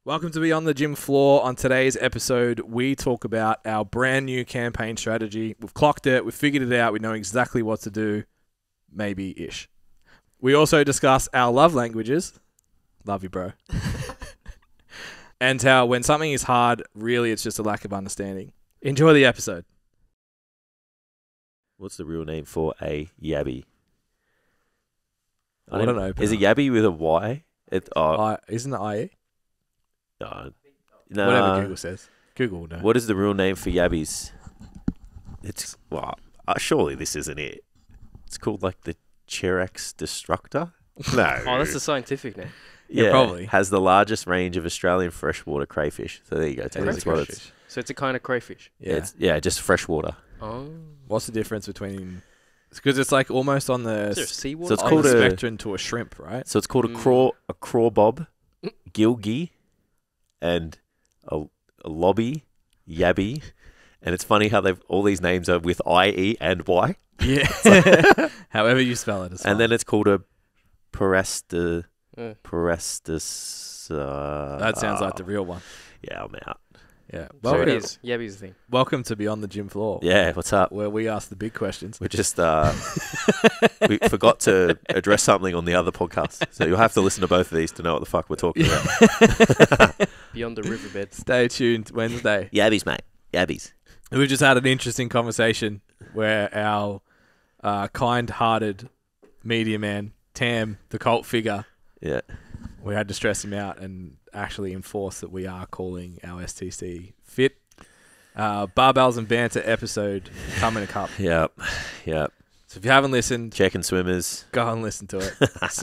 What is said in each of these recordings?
Welcome to Beyond the Gym Floor. On today's episode, we talk about our brand new campaign strategy. We've clocked it. We've figured it out. We know exactly what to do. Maybe-ish. We also discuss our love languages. Love you, bro. And how when something is hard, really it's just a lack of understanding. Enjoy the episode. What's the real name for a yabby? I don't know. Is it yabby with a Y? Isn't it IE? No. Whatever Google says. Google will know. What is the real name for yabbies? It's, surely this isn't it. It's called like the Cherex Destructor? No. Oh, that's the scientific name. Yeah, probably. Has the largest range of Australian freshwater crayfish. So there you go. So it's a kind of crayfish. Yeah. Just freshwater. Oh. What's the difference between... Because it's like almost on the, seawater? So it's called the spectrum to a shrimp, right? So it's called a crawbob, gilgy, and a lobby, yabby. And it's funny how all these names are with I-E and Y. Yeah. However you spell it. And then it's called a Parestus. That sounds like the real one. Yeah, I'm out. Yeah. So it is. Yabby's the thing. Welcome to Beyond the Gym Floor. Yeah, what's up? Where we ask the big questions. We just we forgot to address something on the other podcast. So you'll have to listen to both of these to know what the fuck we're talking about. Beyond the riverbed. Stay tuned Wednesday. Yabbies, mate. Yabbies. We just had an interesting conversation where our kind-hearted media man, Tam, the cult figure, we had to stress him out and actually enforce that we are calling our STC Fit. Barbells and Banter episode coming to cup. Yep. So if you haven't listened, checking swimmers, go and listen to it.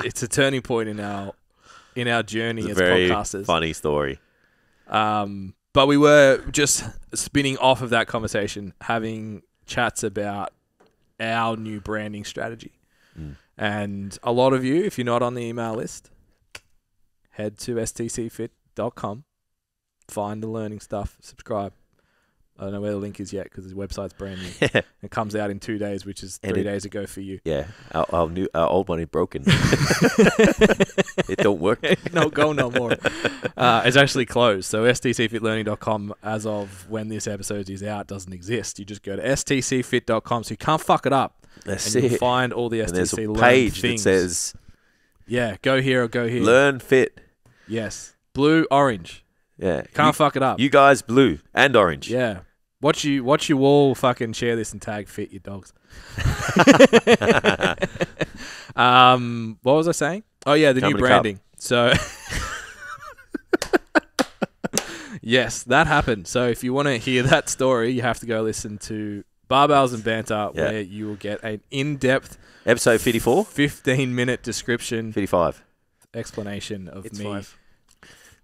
It's a turning point in our journey as very podcasters. Funny story. But we were just spinning off of that conversation, having chats about our new branding strategy. And a lot of you, if you're not on the email list, head to stcfit.com, find the learning stuff, subscribe. I don't know where the link is yet because the website's brand new. It comes out in 2 days, which is 3 days ago for you. Yeah, our old one is broken. It don't work. No, go no more. It's actually closed. So stcfitlearning.com, as of when this episode is out, doesn't exist. You just go to stcfit.com, so you can't fuck it up. You'll find all the STC there's a learn page things. that says, go here or go here. Learn fit. Yes. Blue, orange. Yeah. Can't fuck it up. You guys blue and orange. Yeah. Watch you all fucking share this and tag Fit your dogs. What was I saying? Oh yeah, the new branding. So yes, that happened. So if you want to hear that story, you have to go listen to Barbells and Banter, where you will get an in-depth episode 54, 15-minute description, 55 explanation of it's me 5.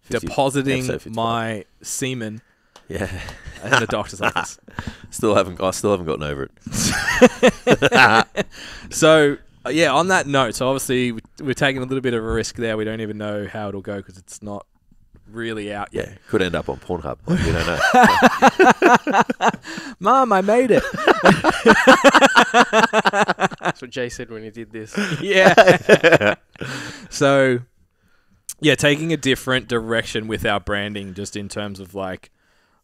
depositing my semen. Yeah. In the doctor's office. I still haven't gotten over it. So, on that note, so obviously we're taking a little bit of a risk there. We don't even know how it'll go because it's not really out yet. Yeah, could end up on Pornhub. We don't know. Mom, I made it. That's what Jay said when he did this. Yeah. So, taking a different direction with our branding, just in terms of like,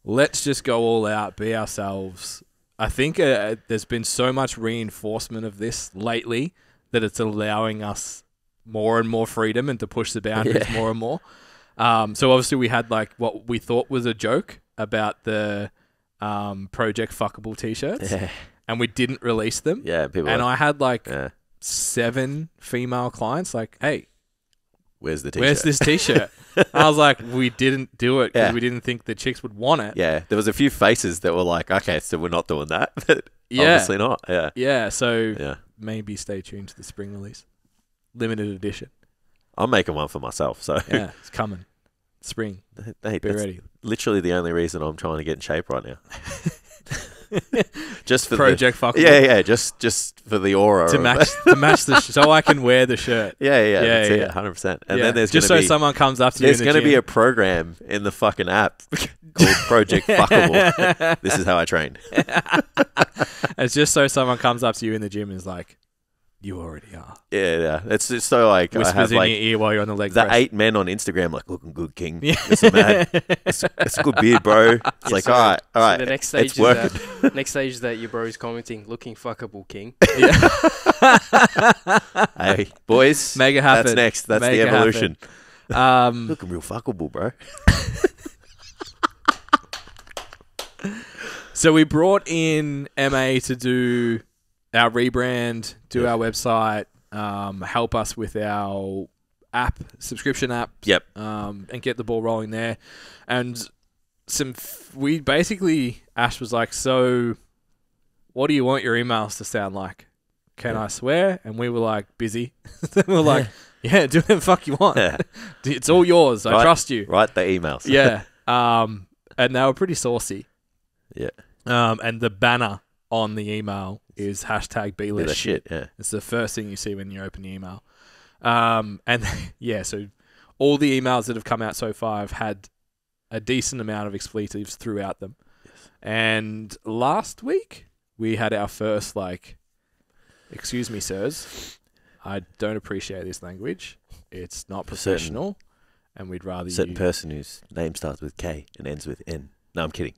let's just go all out, be ourselves. I think there's been so much reinforcement of this lately that it's allowing us more and more freedom and to push the boundaries more and more. So obviously we had like what we thought was a joke about the Project Fuckable t-shirts, and we didn't release them. Yeah, and I had like 7 female clients like, hey, where's the t-shirt? Where's this t-shirt? I was like, we didn't do it because we didn't think the chicks would want it. Yeah, there was a few faces that were like, okay, so we're not doing that. But obviously not. Yeah. Yeah, so maybe stay tuned to the spring release. Limited edition. I'm making one for myself. So yeah, it's coming. Spring. Hey, be ready. Literally the only reason I'm trying to get in shape right now. Just for Project Fuckable. Yeah, just for the aura to match the so I can wear the shirt. Yeah, that's it, 100%. And then there's just so someone comes up to you. There's going to be a program in the fucking app called Project Fuckable. This is how I train. It's just so someone comes up to you in the gym and is like, You already are. Yeah. It's just so like I Whispers have in like your ear while you're on the leg the press. 8 men on Instagram like looking good, King. Yeah. Listen, man, it's a good beard, bro. It's Yeah, like so- all right. So the next stage it's is working. that. Next stage is that your bro's commenting, "Looking fuckable, King." Hey, boys, Make it happen. that's next. That's Make the it happen. evolution. Um, Looking real fuckable, bro. so we brought in MA to do our rebrand, do Yeah. our website, help us with our subscription app. Yep. And get the ball rolling there. And we basically, Ash was like, so what do you want your emails to sound like? Can I swear? And we were like, busy. We were like, yeah, do whatever the fuck you want. Yeah. It's all yours. I trust you. Write the emails. Yeah. And they were pretty saucy. Yeah. And the banner on the email is hashtag Yeah, #BeLessShit. that shit. Yeah. It's the first thing you see when you open the email. And yeah, so all the emails that have come out so far have had a decent amount of expletives throughout them. Yes. And last week we had our first excuse me, sirs, I don't appreciate this language. It's not professional, and we'd rather Certain you. person whose name starts with K and ends with N. No, I'm kidding.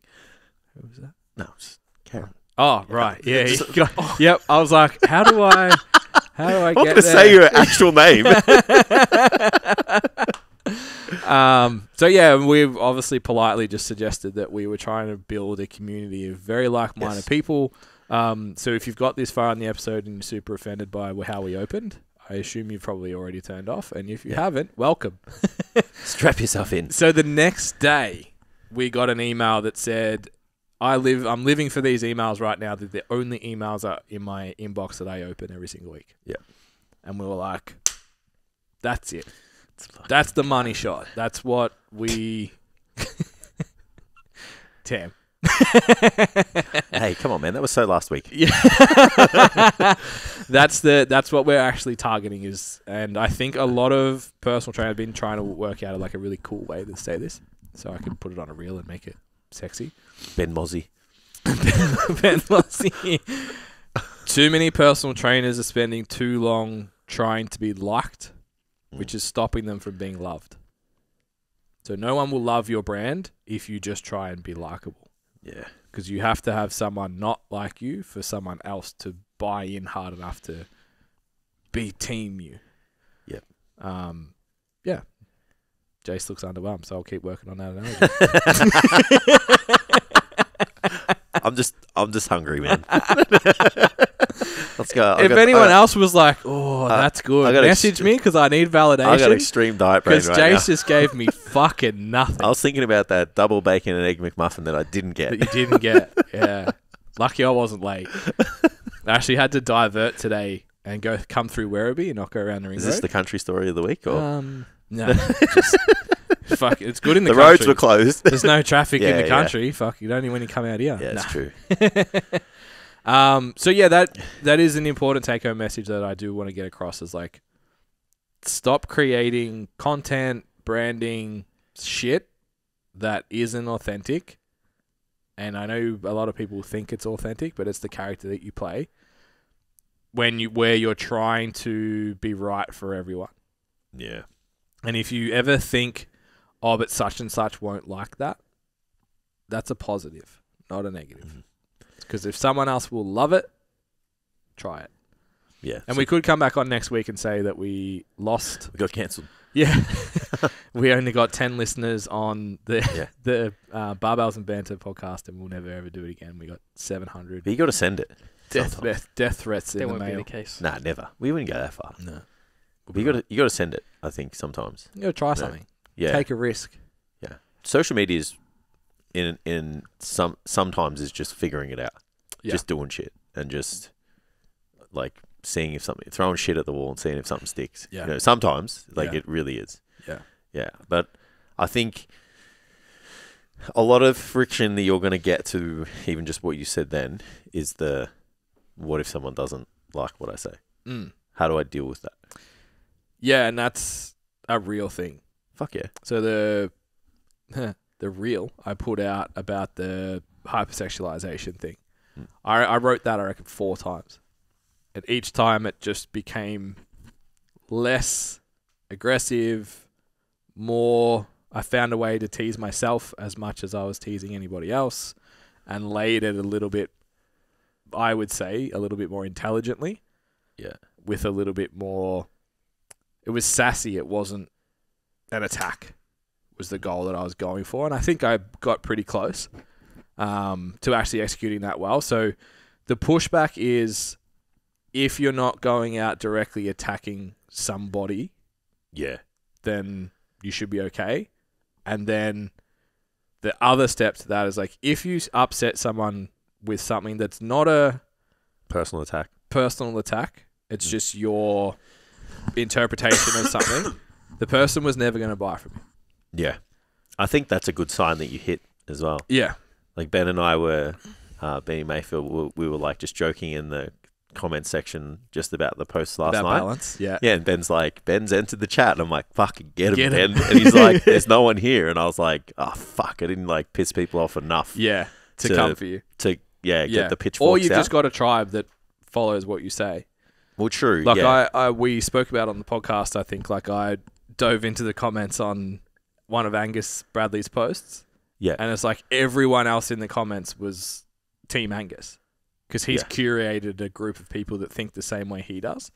Who was that? No, it's Karen. Oh, right. Yeah. Yep. I was like, how do I I'm get going to there? say your actual name. So yeah, we've obviously politely just suggested that we were trying to build a community of very like-minded Yes. people. So if you've got this far in the episode and you're super offended by how we opened, I assume you've probably already turned off. And if you haven't, welcome. Strap yourself in. So the next day, we got an email that said, I'm living for these emails right now. They're the only emails are in my inbox that I open every single week. Yeah. And we were like, that's it. That's the money shot. That's what we... Damn. Hey, come on, man. That was so last week. Yeah. That's what we're actually targeting is, and I think a lot of personal trainers have been trying to work out a really cool way to say this, so I can put it on a reel and make it sexy. Ben Mozzie. Ben Mossy. Too many personal trainers are spending too long trying to be liked, which is stopping them from being loved. So no one will love your brand if you just try and be likable. Yeah. Because you have to have someone not like you for someone else to buy in hard enough to be team you. Yep. Yeah. Jace looks underwhelmed, so I'll keep working on that analogy. I'm just hungry, man. Let's go. If anyone else was like, "Oh, that's good," I got message me because I need I got validation. extreme diet brain Because right Jace now. just gave me fucking nothing I was thinking about that double bacon and egg McMuffin that I didn't get. that you didn't get. Yeah, lucky I wasn't late. I actually had to divert today and come through Werribee and not go around the ring Is this road. the country story of the week? Or? No, just, fuck. It's good in the The country. roads were closed. There's no traffic in Yeah, the yeah. country. Fuck, only when you come out here. Yeah, Nah. it's true. So yeah, that is an important take-home message that I do want to get across. Is stop creating content, branding shit that isn't authentic. And I know a lot of people think it's authentic, but it's the character that you play where you're trying to be right for everyone. Yeah. And if you ever think, oh, but such and such won't like that, that's a positive, not a negative. Because if someone else will love it, try it. Yeah. And we could come back on next week and say that we lost. We got cancelled. Yeah. We only got 10 listeners on the Barbells and Banter podcast, and we'll never ever do it again. We got 700. But you got to send it. Death threats in That the won't be mail. the case. Nah, never. We wouldn't go that far. No. But you got to send it. I think sometimes. You got to try something. Yeah. Take a risk. Yeah. Social media is sometimes is just figuring it out. Yeah. Just doing shit and just seeing if throwing shit at the wall and seeing if something sticks. Yeah. Sometimes Yeah. it really is. Yeah. Yeah. But I think a lot of friction that you're going to get to even just what you said then is what if someone doesn't like what I say? Mm. How do I deal with that? Yeah, and that's a real thing. Fuck yeah. So the reel I put out about the hypersexualization thing, I wrote that, I reckon, 4 times. And each time it just became less aggressive, more. I found a way to tease myself as much as I was teasing anybody else, and laid it a little bit, I would say, a little bit more intelligently. Yeah. With a little bit more. It was sassy. It wasn't an attack. Was the goal that I was going for, and I think I got pretty close to actually executing that well. So the pushback is, if you're not going out directly attacking somebody, Yeah. then you should be okay. And then the other step to that is like, if you upset someone with something that's not a Personal attack. it's just your interpretation of something, the person was never going to buy from you. Yeah. I think that's a good sign that you hit as well. Yeah. Like Ben and I were, Benny Mayfield, we were like just joking in the comment section just about the post last About night. balance. Yeah. Yeah, and Ben's like, Ben's entered the chat. And I'm like, fucking get him, Get Ben. him. And he's like, there's no one here. And I was like, oh, fuck. I didn't like piss people off enough Yeah. To come for you. to get the pitchforks Or you've out. just got a tribe that follows what you say. Well, true. Like yeah. we spoke about on the podcast, I think, like I dove into the comments on one of Angus Bradley's posts. Yeah. And it's like everyone else in the comments was Team Angus, because he's curated a group of people that think the same way he does.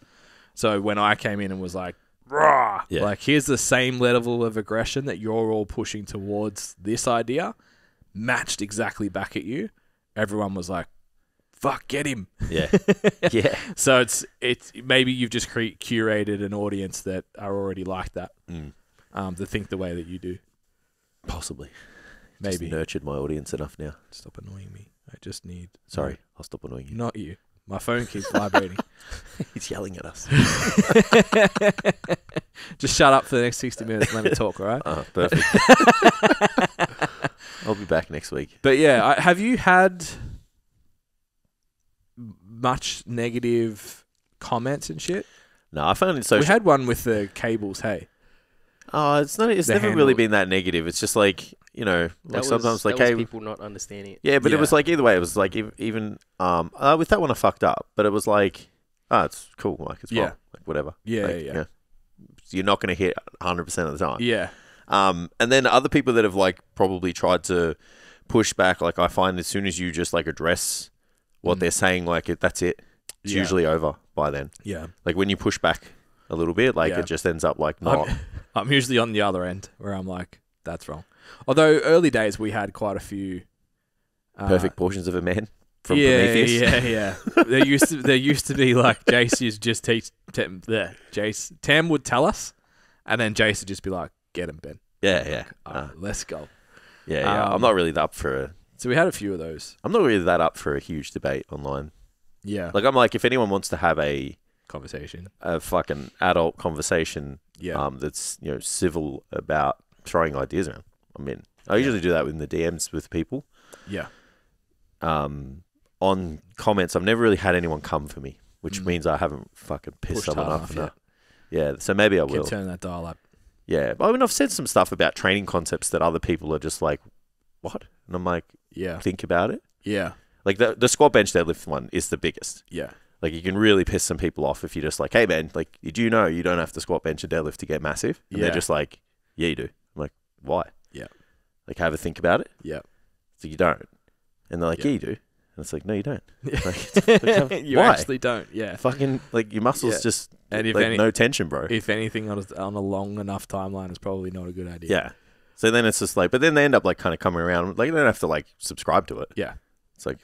So when I came in and was like, rah, like here's the same level of aggression that you're all pushing towards this idea, matched exactly back at you, everyone was like, fuck, get him. Yeah. Yeah. So it's maybe you've just curated an audience that are already like that, that think the way that you do. Possibly. Maybe. Just nurtured my audience enough now. Stop annoying me. I just need... Sorry, I'll stop annoying you. Not you. My phone keeps vibrating. He's yelling at us. Just shut up for the next 60 minutes and let me talk, all right? Perfect. I'll be back next week. But yeah, have you had much negative comments and shit? No, I found it so... We had one with the cables, hey. Oh, it's never handle. really been that negative. It's just like, you know, like sometimes like, hey, people not understanding it. yeah, but Yeah. it was like either way. It was like even with that one I fucked up, but it was like, it's cool, like it's Yeah. fine, like whatever. Yeah, Like, yeah. You're not going to hit 100% of the time. Yeah. And then other people that have like probably tried to push back, like I find as soon as you just like address what they're saying, like that's it. It's Yeah. usually over by then. Yeah. Like when you push back a little bit, like Yeah. it just ends up like not. I'm usually on the other end where I'm like, that's wrong. Although early days we had quite a few Perfect portions of a man from yeah, Prometheus. Yeah. There used to be like Jace used to just teach Tam would tell us, and then Jace would just be like, "Get him, Ben." Yeah. Let's go. Yeah. I'm not really up for So we had a few of those. I'm not really that up for a huge debate online. Yeah. Like I'm like, if anyone wants to have a Conversation. fucking adult conversation, Yeah. that's civil about throwing ideas around, I'm in. I usually do that in the DMs with people. Yeah. On comments, I've never really had anyone come for me, which means I haven't fucking pissed Pushed someone hard off enough, yet. Yeah, so maybe I Keep will. turning that dial up. Yeah, but I mean, I've said some stuff about training concepts that other people are just like, what? And I'm like, Yeah. think about it. Yeah. Like the squat bench deadlift one is the biggest. Yeah. Like you can really piss some people off if you're just like, hey man, like did you know you don't have to squat, bench, and deadlift to get massive? And Yeah. they're just like, yeah, you do. I'm like, why? Yeah. Like have a think about it. Yeah. So you don't. And they're like, Yeah. yeah, you do. And it's like, no, you don't. You why? actually don't. Yeah. Fucking like your muscles Yeah. just And if like no tension, bro. if anything on a long enough timeline, is probably not a good idea. Yeah. So then it's just like, but then they end up like kind of coming around. Like they don't have to like subscribe to it. Yeah. It's like,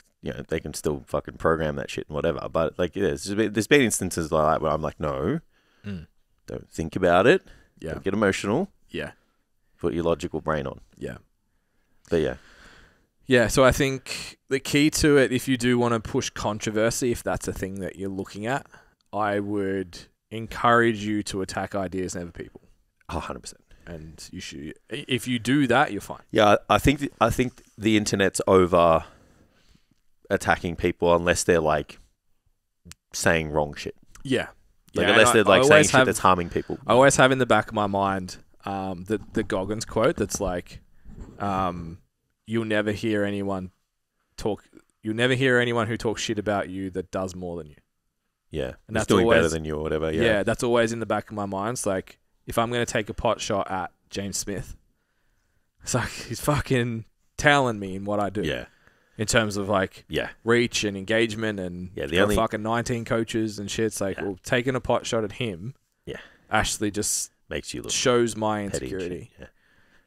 they can still fucking program that shit and whatever. But like, there's been instances like that where I'm like, no, don't think about it. Yeah. Don't get emotional. Yeah. Put your logical brain on. Yeah. But yeah. Yeah, so I think the key to it, if you do want to push controversy, if that's a thing that you're looking at, I would encourage you to attack ideas, never people. 100%. And you should, if you do that, you're fine. Yeah, I think the internet's over attacking people unless they're like saying wrong shit. Yeah. Like yeah, unless they're like saying shit have, that's harming people. I always have in the back of my mind the Goggins quote that's like, you'll never hear anyone who talks shit about you that does more than you. Yeah. And He's that's doing better always- than you or whatever. Yeah. Yeah. That's always in the back of my mind. It's like, if I'm going to take a pot shot at James Smith, it's like he's fucking tailing me in what I do. Yeah. In terms of like Yeah. reach and engagement and Yeah, fucking 19 coaches and shit. It's like, well, taking a pot shot at him actually just Makes you look shows my petty and shit. insecurity. Yeah.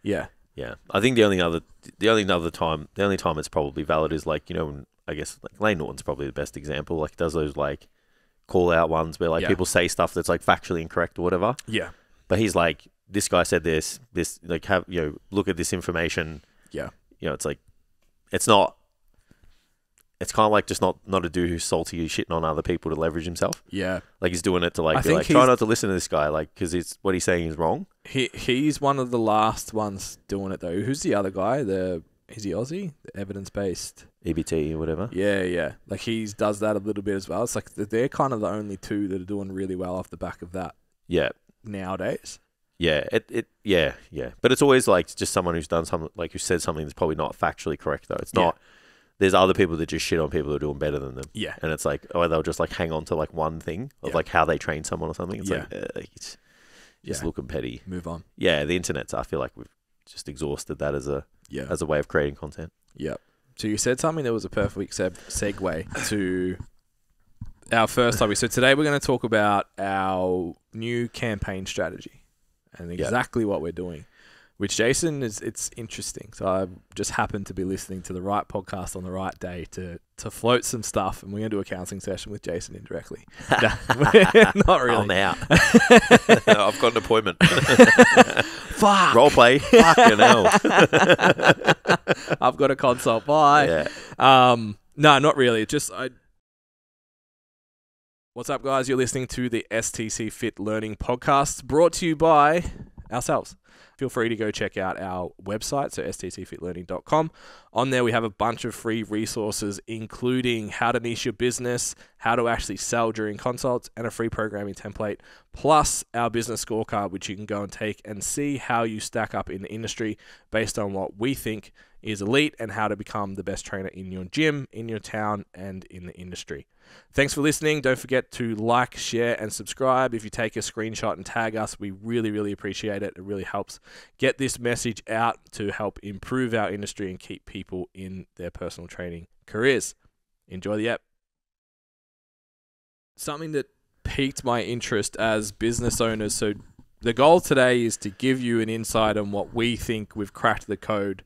Yeah. Yeah. I think the only time it's probably valid is like, you know, when, I guess like Lane Norton's probably the best example. Like does those like call out ones where like people say stuff that's like factually incorrect or whatever. Yeah. But he's like, this guy said this, like have, you know, look at this information. Yeah. You know, it's like, it's kind of like just not a dude who's salty, who's shitting on other people to leverage himself. Yeah. Like he's doing it to like, I be think like try not to listen to this guy, like, because it's what he's saying is wrong. He's one of the last ones doing it though. Who's the other guy? Is he Aussie? The evidence-based. EBT or whatever. Yeah. Like he does that a little bit as well. It's like they're kind of the only two that are doing really well off the back of that. Yeah. Nowadays. Yeah. Yeah. But it's always like just someone who's done something, like who said something that's probably not factually correct though. It's not. There's other people that just shit on people who are doing better than them. Yeah. And it's like, they'll just like hang on to like one thing of like how they train someone or something. It's like, it's just looking petty. Move on. Yeah. The internet's, I feel like we've just exhausted that as a way of creating content. Yep. So you said something that was a perfect segue to our first topic. So today we're going to talk about our new campaign strategy and exactly what we're doing, which Jason it's interesting. So I just happened to be listening to the right podcast on the right day to float some stuff, and we're going to do a counselling session with Jason indirectly. Not really. I'm out. I've got an appointment. Fuck. Role play. Fucking hell. I've got a consult. Bye. Yeah. No, not really. What's up, guys? You're listening to the STC Fit Learning Podcast, brought to you by ourselves. Feel free to go check out our website, so stcfitlearning.com. On there, we have a bunch of free resources, including how to niche your business, how to actually sell during consults, and a free programming template, plus our business scorecard, which you can go and take and see how you stack up in the industry based on what we think is elite and how to become the best trainer in your gym, in your town, and in the industry. Thanks for listening. Don't forget to like, share, and subscribe. If you take a screenshot and tag us, we really, really appreciate it. It really helps get this message out to help improve our industry and keep people in their personal training careers. Enjoy the app. Something that piqued my interest as business owners. So the goal today is to give you an insight on what we think we've cracked the code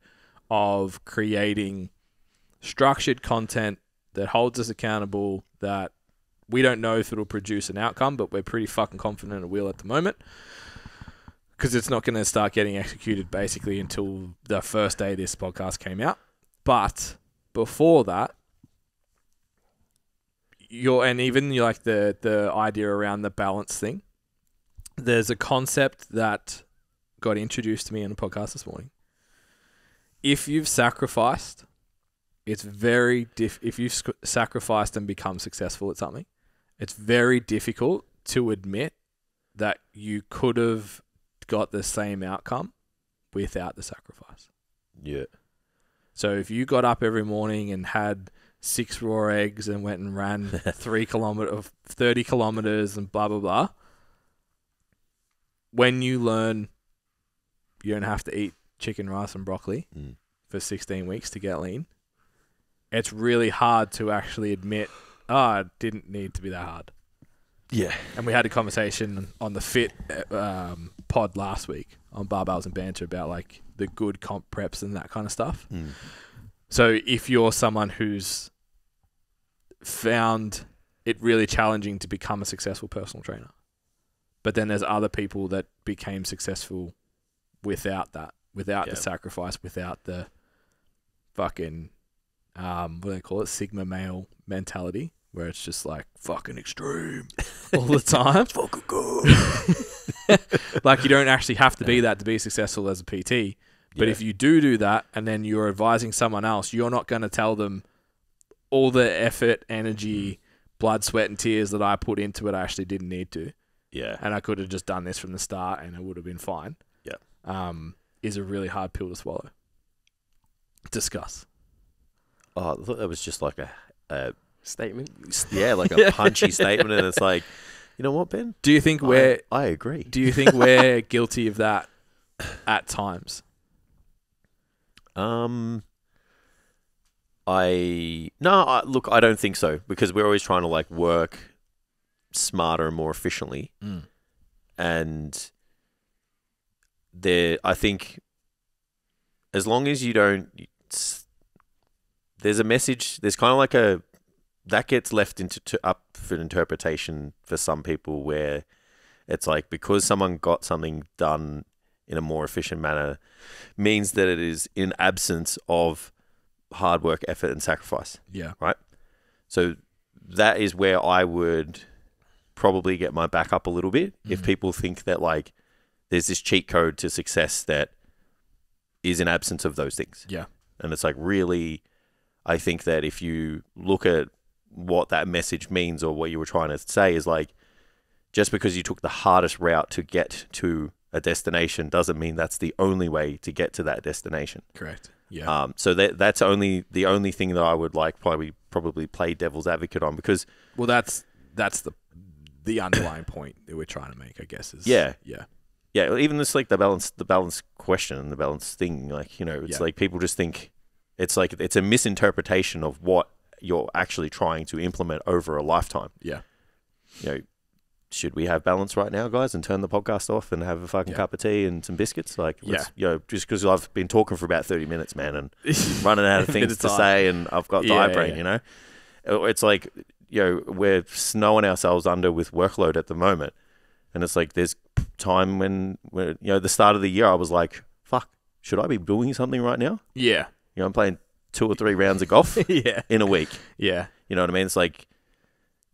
of creating structured content that holds us accountable, that we don't know if it'll produce an outcome, but we're pretty fucking confident it will at the moment, because it's not going to start getting executed basically until the first day this podcast came out. But before that, the idea around the balance thing, there's a concept that got introduced to me in a podcast this morning. If you've sacrificed, it's very if you've sacrificed and become successful at something, it's very difficult to admit that you could have got the same outcome without the sacrifice. Yeah. So if you got up every morning and had 6 raw eggs and went and ran 30 kilometers and blah, blah, blah, when you learn you don't have to eat chicken, rice, and broccoli for 16 weeks to get lean, it's really hard to actually admit, it didn't need to be that hard. Yeah. And we had a conversation on the Fit pod last week on Barbells and Banter about like the good comp preps and that kind of stuff. So if you're someone who's found it really challenging to become a successful personal trainer, but then there's other people that became successful without that, without the sacrifice, without the fucking, what do they call it? Sigma male mentality, where it's just like fucking extreme all the time. Fucking good. Like you don't actually have to be that to be successful as a PT. But if you do that and then you're advising someone else, you're not going to tell them all the effort, energy, blood, sweat, and tears that I put into it, I actually didn't need to. Yeah. And I could have just done this from the start and it would have been fine. Yeah. Is a really hard pill to swallow. Discuss. Oh, I thought that was just like a Statement. Yeah, like a punchy statement, and it's like, you know what, Ben? Do you think I agree. Do you think we're guilty of that at times? Look, I don't think so, because we're always trying to like work smarter and more efficiently, and I think as long as you don't, there's a message. There's kind of like that gets left up for interpretation for some people, where it's like, because someone got something done in a more efficient manner means that it is in absence of hard work, effort, and sacrifice. Yeah. Right? So that is where I would probably get my back up a little bit, if people think that like there's this cheat code to success that is in absence of those things. Yeah. And it's like, really, I think that if you look at what that message means, or what you were trying to say, is like, just because you took the hardest route to get to a destination doesn't mean that's the only way to get to that destination. Correct. Yeah. So that's only the only thing that I would like probably play devil's advocate on, because that's the underlying point that we're trying to make, I guess. Is yeah. Yeah. Even this, like the balance question and the balance thing, like, you know, it's like people just think it's like it's a misinterpretation of what you're actually trying to implement over a lifetime. Yeah. You know, should we have balance right now, guys, and turn the podcast off and have a fucking cup of tea and some biscuits? Like, you know, just because I've been talking for about 30 minutes, man, and running out of things to say, and I've got die brain, you know? It's like, you know, we're snowing ourselves under with workload at the moment. And it's like, there's time when you know, the start of the year, I was like, fuck, should I be doing something right now? Yeah. You know, I'm playing 2 or 3 rounds of golf in a week. Yeah. You know what I mean? It's like,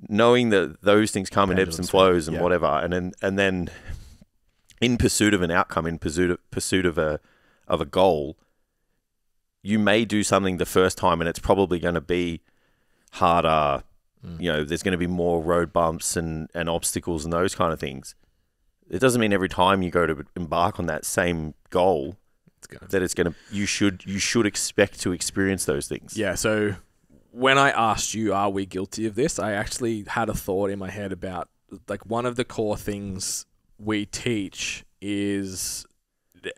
knowing that those things come in ebbs and flows and whatever, and then in pursuit of an outcome, in pursuit of a goal, you may do something the first time and it's probably going to be harder. You know, there's going to be more road bumps and obstacles and those kind of things. It doesn't mean every time you go to embark on that same goal you should expect to experience those things. Yeah. So when I asked you, are we guilty of this? I actually had a thought in my head about, like, one of the core things we teach is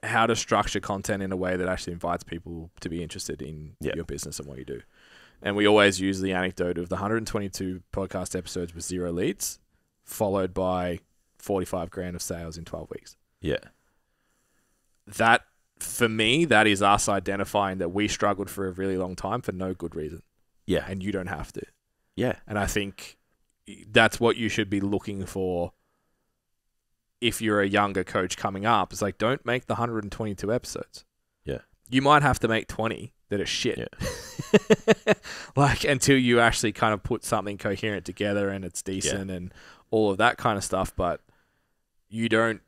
how to structure content in a way that actually invites people to be interested in your business and what you do. And we always use the anecdote of the 122 podcast episodes with 0 leads, followed by 45 grand of sales in 12 weeks. Yeah. That, for me, that is us identifying that we struggled for a really long time for no good reason. Yeah. And you don't have to. Yeah. And I think that's what you should be looking for if you're a younger coach coming up. It's like, don't make the 122 episodes. Yeah. You might have to make 20 that are shit. Yeah. Like, until you actually kind of put something coherent together and it's decent and all of that kind of stuff. But you don't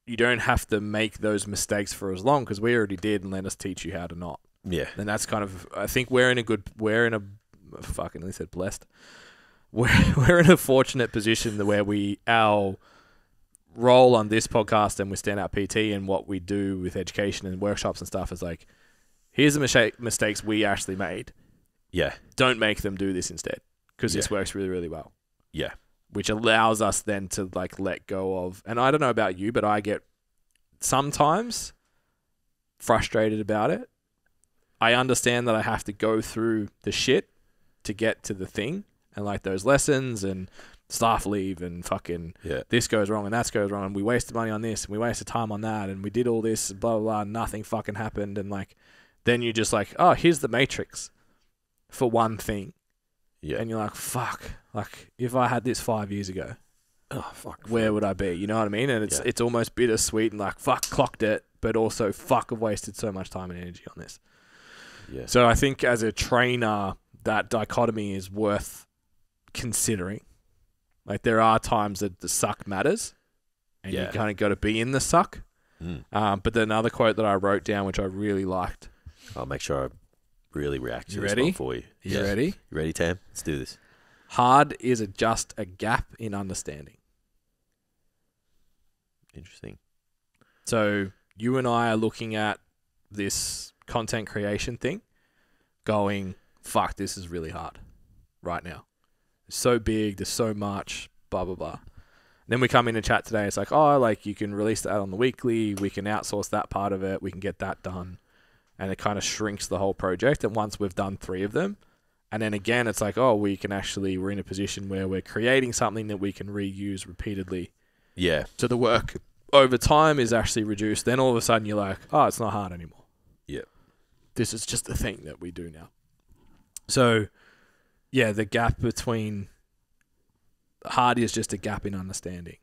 have to make those mistakes for as long, because we already did, and let us teach you how to not. Yeah. And that's kind of, I think we're in a fucking, they said blessed. We're in a fortunate position where our role on this podcast and with Standout PT and what we do with education and workshops and stuff is like, here's the mistakes we actually made. Yeah. Don't make them do this instead, because this works really, really well. Yeah. Which allows us then to like let go of, and I don't know about you, but I get sometimes frustrated about it. I understand that I have to go through the shit to get to the thing, and like those lessons and staff leave and fucking this goes wrong and that goes wrong, and we wasted money on this and we wasted time on that and we did all this, blah, blah, blah, nothing fucking happened. And like, then you just like, oh, here's the matrix for one thing. Yeah. And you're like, fuck, like if I had this 5 years ago, where would I be? You know what I mean? And it's almost bittersweet and like, fuck, clocked it, but also fuck, I've wasted so much time and energy on this. Yeah. So I think as a trainer, that dichotomy is worth considering. Like, there are times that the suck matters and you kind of got to be in the suck. But then another quote that I wrote down, which I really liked. I'll make sure I really react to this one for you. You ready? You ready, Tam? Let's do this. Hard is just a gap in understanding. Interesting. So you and I are looking at this content creation thing going, fuck, this is really hard right now. It's so big. There's so much, blah, blah, blah. Then we come in and chat today. It's like, oh, like you can release that on the weekly. We can outsource that part of it. We can get that done. And it kind of shrinks the whole project. And once we've done 3 of them, and then again, it's like, oh, we're in a position where we're creating something that we can reuse repeatedly. Yeah. So the work over time is actually reduced. Then all of a sudden you're like, oh, it's not hard anymore. Yeah. This is just a thing that we do now. So, yeah, the gap between hard is just a gap in understanding.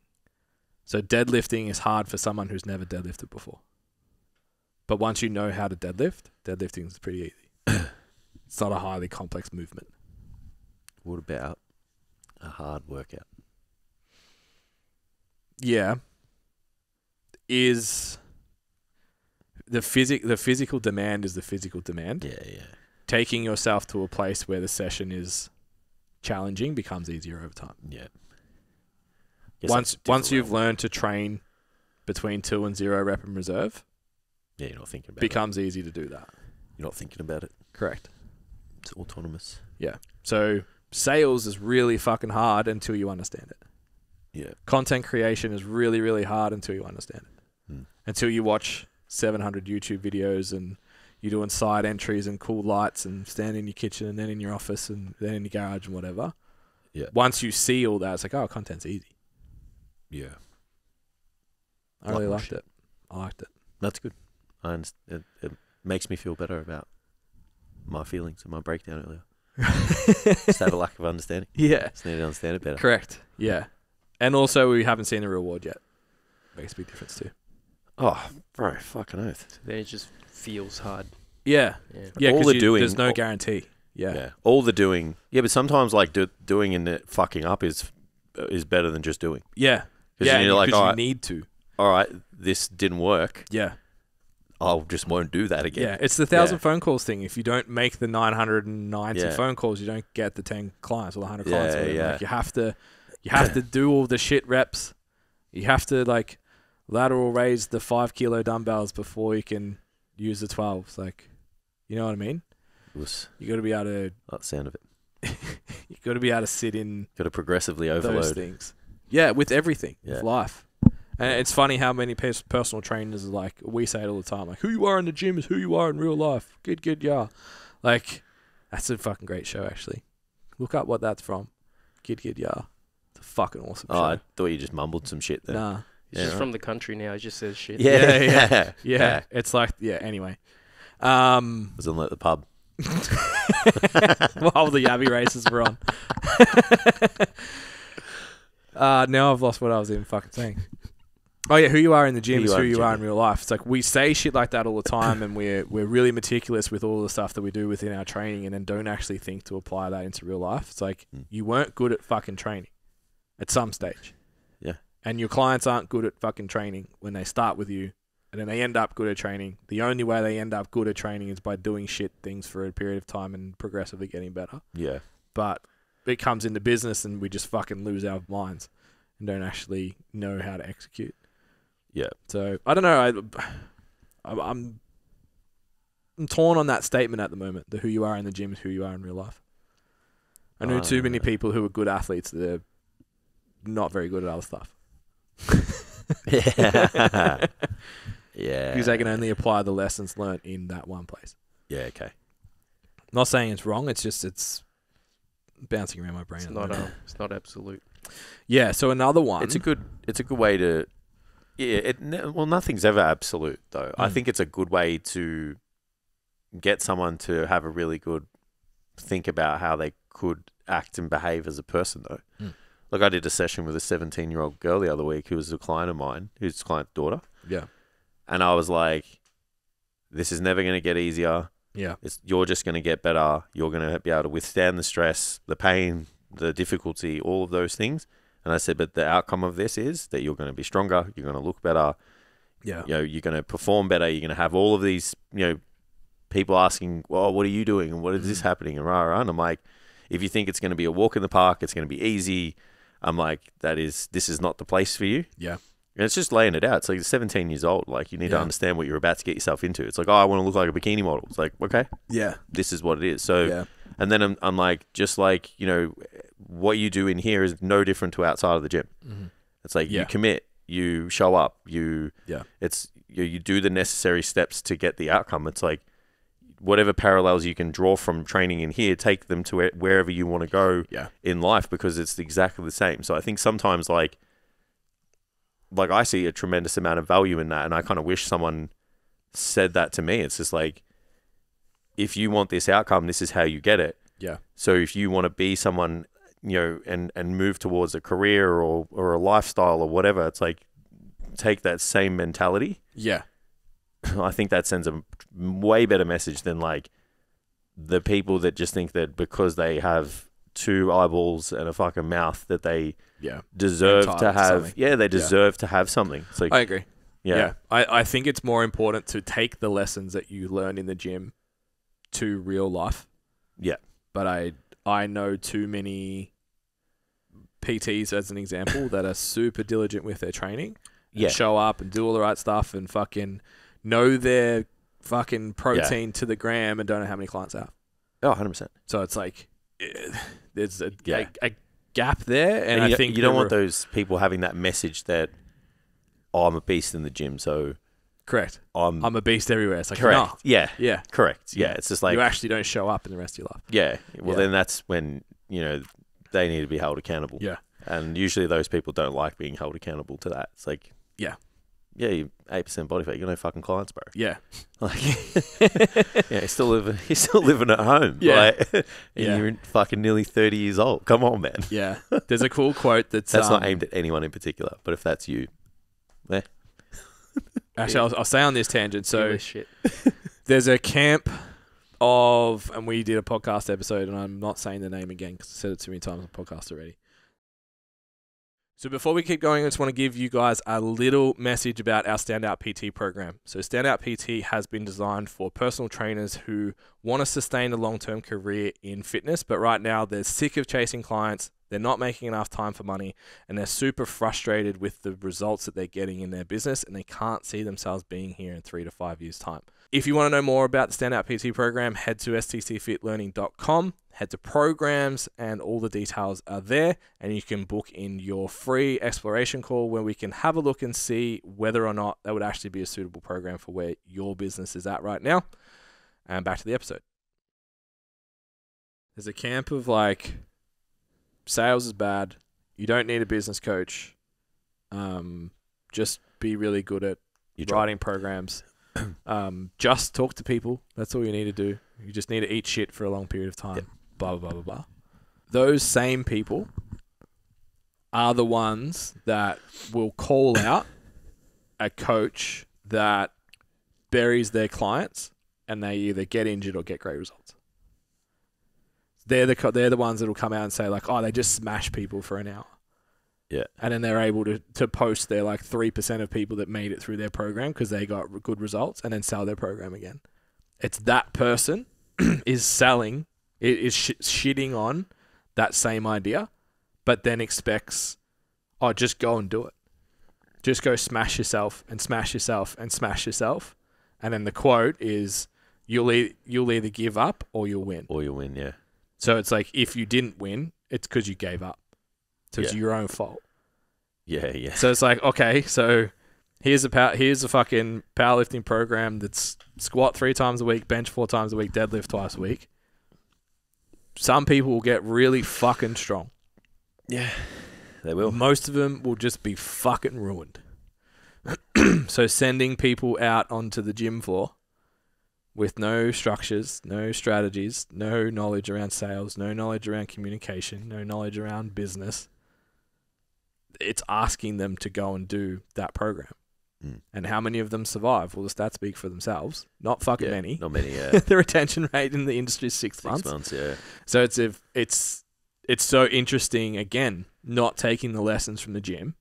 So deadlifting is hard for someone who's never deadlifted before. But once you know how to deadlifting is pretty easy. It's not a highly complex movement. What about a hard workout? Yeah. Is the physical demand is the physical demand. Yeah. Taking yourself to a place where the session is challenging becomes easier over time. Yeah. Once you've learned to train between 2 and 0 rep and reserve, yeah, you're not thinking about becomes easy to do that. You're not thinking about it. Correct. It's autonomous. Yeah. So sales is really fucking hard until you understand it. Yeah. Content creation is really, really hard until you understand it. Until you watch 700 YouTube videos and you're doing side entries and cool lights and stand in your kitchen and then in your office and then in your garage and whatever. Yeah. Once you see all that, it's like, oh, content's easy. Yeah. I really liked it. I liked it. That's good. It makes me feel better about my feelings and my breakdown earlier. Just have a lack of understanding. Yeah. Just need to understand it better. Correct. Yeah. And also, we haven't seen the reward yet. Makes a big difference too. Oh, bro, fucking oath. So then it just feels hard. Yeah. Yeah, all the doing, there's no guarantee. Yeah. All the doing. Yeah, but sometimes like doing and it fucking up is better than just doing. Yeah. Because you're like, all right, you need to. All right, this didn't work. Yeah. I just won't do that again. Yeah, it's the 1,000 phone calls thing. If you don't make the 990 phone calls, you don't get the 10 clients or the 100 clients. Yeah. Like you have to do all the shit reps. You have to like lateral raise the 5 kilo dumbbells before you can use the 12s. Like, you know what I mean? You got to be able to. Like the sound of it. You got to be able to sit in. Got to progressively overload those things. Yeah, with everything, with life. And it's funny how many personal trainers are like, we say it all the time, like, who you are in the gym is who you are in real life. Good, yeah. Like, that's a fucking great show, actually. Look up what that's from. Good, yeah. It's a fucking awesome show. I thought you just mumbled some shit there. Nah. He's just from the country now. He just says shit. Yeah. It's like, anyway. Was in like the pub. While the Yabby races were on. Now I've lost what I was even fucking saying. Oh yeah, who you are in the gym is who you are in real life. It's like we say shit like that all the time, and we're really meticulous with all the stuff that we do within our training, and then don't actually think to apply that into real life. It's like you weren't good at fucking training at some stage. Yeah. And your clients aren't good at fucking training when they start with you, and then they end up good at training. The only way they end up good at training is by doing shit things for a period of time and progressively getting better. Yeah. But it comes into business and we just fucking lose our minds and don't actually know how to execute. Yeah. So I don't know. I'm torn on that statement at the moment. The who you are in the gym is who you are in real life. I know too many people who are good athletes that are not very good at other stuff. Yeah. Because they can only apply the lessons learned in that one place. Yeah. Okay. Not saying it's wrong. It's just it's bouncing around my brain. It's not absolute. Yeah. So another one. It's a good way to. Yeah, nothing's ever absolute, though. I think it's a good way to get someone to have a really good think about how they could act and behave as a person, though. Like, I did a session with a 17-year-old girl the other week who was a client of mine, who's a client's daughter. Yeah. And I was like, this is never going to get easier. Yeah. You're just going to get better. You're going to be able to withstand the stress, the pain, the difficulty, all of those things. And I said, but the outcome of this is that you're going to be stronger, you're going to look better, you're going to perform better, you're going to have all of these, people asking, well, what are you doing? And what is this happening? And rah. And I'm like, if you think it's going to be a walk in the park, it's going to be easy. I'm like, this is not the place for you. Yeah. And it's just laying it out. It's like 17 years old. Like, you need to understand what you're about to get yourself into. It's like, I want to look like a bikini model. It's like, okay. Yeah. This is what it is. So And then I'm like, just like, what you do in here is no different to outside of the gym. It's like you commit, you show up, you do the necessary steps to get the outcome. It's like whatever parallels you can draw from training in here, take them to wherever you want to go in life, because it's exactly the same. So I think sometimes like I see a tremendous amount of value in that, and I kind of wish someone said that to me. It's just like, if you want this outcome, this is how you get it. Yeah. So if you want to be someone, and move towards a career or a lifestyle or whatever, it's like, take that same mentality. Yeah. I think that sends a way better message than like the people that just think that because they have 2 eyeballs and a fucking mouth that they deserve to have. Yeah, they deserve to have something. It's like, I agree. Yeah. I think it's more important to take the lessons that you learn in the gym to real life. Yeah. But I know too many PTs, as an example, that are super diligent with their training. And show up and do all the right stuff and fucking know their fucking protein to the gram and don't know how many clients they have. Oh, 100%. So it's like, there's a gap there. And I think you don't want those people having that message that, I'm a beast in the gym, so... Correct. I'm a beast everywhere. It's like, correct. No. Yeah. Correct. Yeah. It's just like... You actually don't show up in the rest of your life. Yeah. Well, then that's when, they need to be held accountable. Yeah. And usually those people don't like being held accountable to that. It's like... Yeah. Yeah, you 8% body fat. You got no fucking clients, bro. Yeah. Like... you're still living at home. Yeah. Like, you're fucking nearly 30 years old. Come on, man. Yeah. There's a cool quote that's... That's not aimed at anyone in particular, but if that's you... Actually, I'll stay on this tangent. So there's a camp of, and we did a podcast episode, and I'm not saying the name again because I said it too many times on the podcast already. So before we keep going, I just want to give you guys a little message about our Standout PT program. So Standout PT has been designed for personal trainers who want to sustain a long-term career in fitness, but right now they're sick of chasing clients. They're not making enough time for money, and they're super frustrated with the results that they're getting in their business, and they can't see themselves being here in 3 to 5 years' time. If you want to know more about the Standout PT program, head to stcfitlearning.com, head to programs, and all the details are there, and you can book in your free exploration call where we can have a look and see whether or not that would actually be a suitable program for where your business is at right now. And back to the episode. There's a camp of like... Sales is bad. You don't need a business coach. Just be really good at writing programs. Just talk to people. That's all you need to do. You just need to eat shit for a long period of time. Yep. Blah, blah, blah, blah, blah. Those same people are the ones that will call out a coach that buries their clients and they either get injured or get great results. They're the ones that will come out and say like, oh, they just smash people for an hour. Yeah. And then they're able to post their like 3% of people that made it through their program because they got good results and then sell their program again. It's that person is shitting on that same idea, but then expects, oh, just go and do it. Just go smash yourself and smash yourself and smash yourself. And then the quote is, you'll either give up or you'll win. Or you'll win, yeah. So it's like, if you didn't win, it's because you gave up. So it's your own fault. Yeah, yeah. So it's like, okay, so here's a fucking powerlifting program that's squat 3 times a week, bench 4 times a week, deadlift twice a week. Some people will get really fucking strong. Yeah, they will. Most of them will just be fucking ruined. So sending people out onto the gym floor with no structures, no strategies, no knowledge around sales, no knowledge around communication, no knowledge around business, it's asking them to go and do that program. Mm. And how many of them survive? Well, the stats speak for themselves. Not fucking many. Not many, yeah. The retention rate in the industry is 6 months. 6 months, yeah. So it's so interesting, again, not taking the lessons from the gym,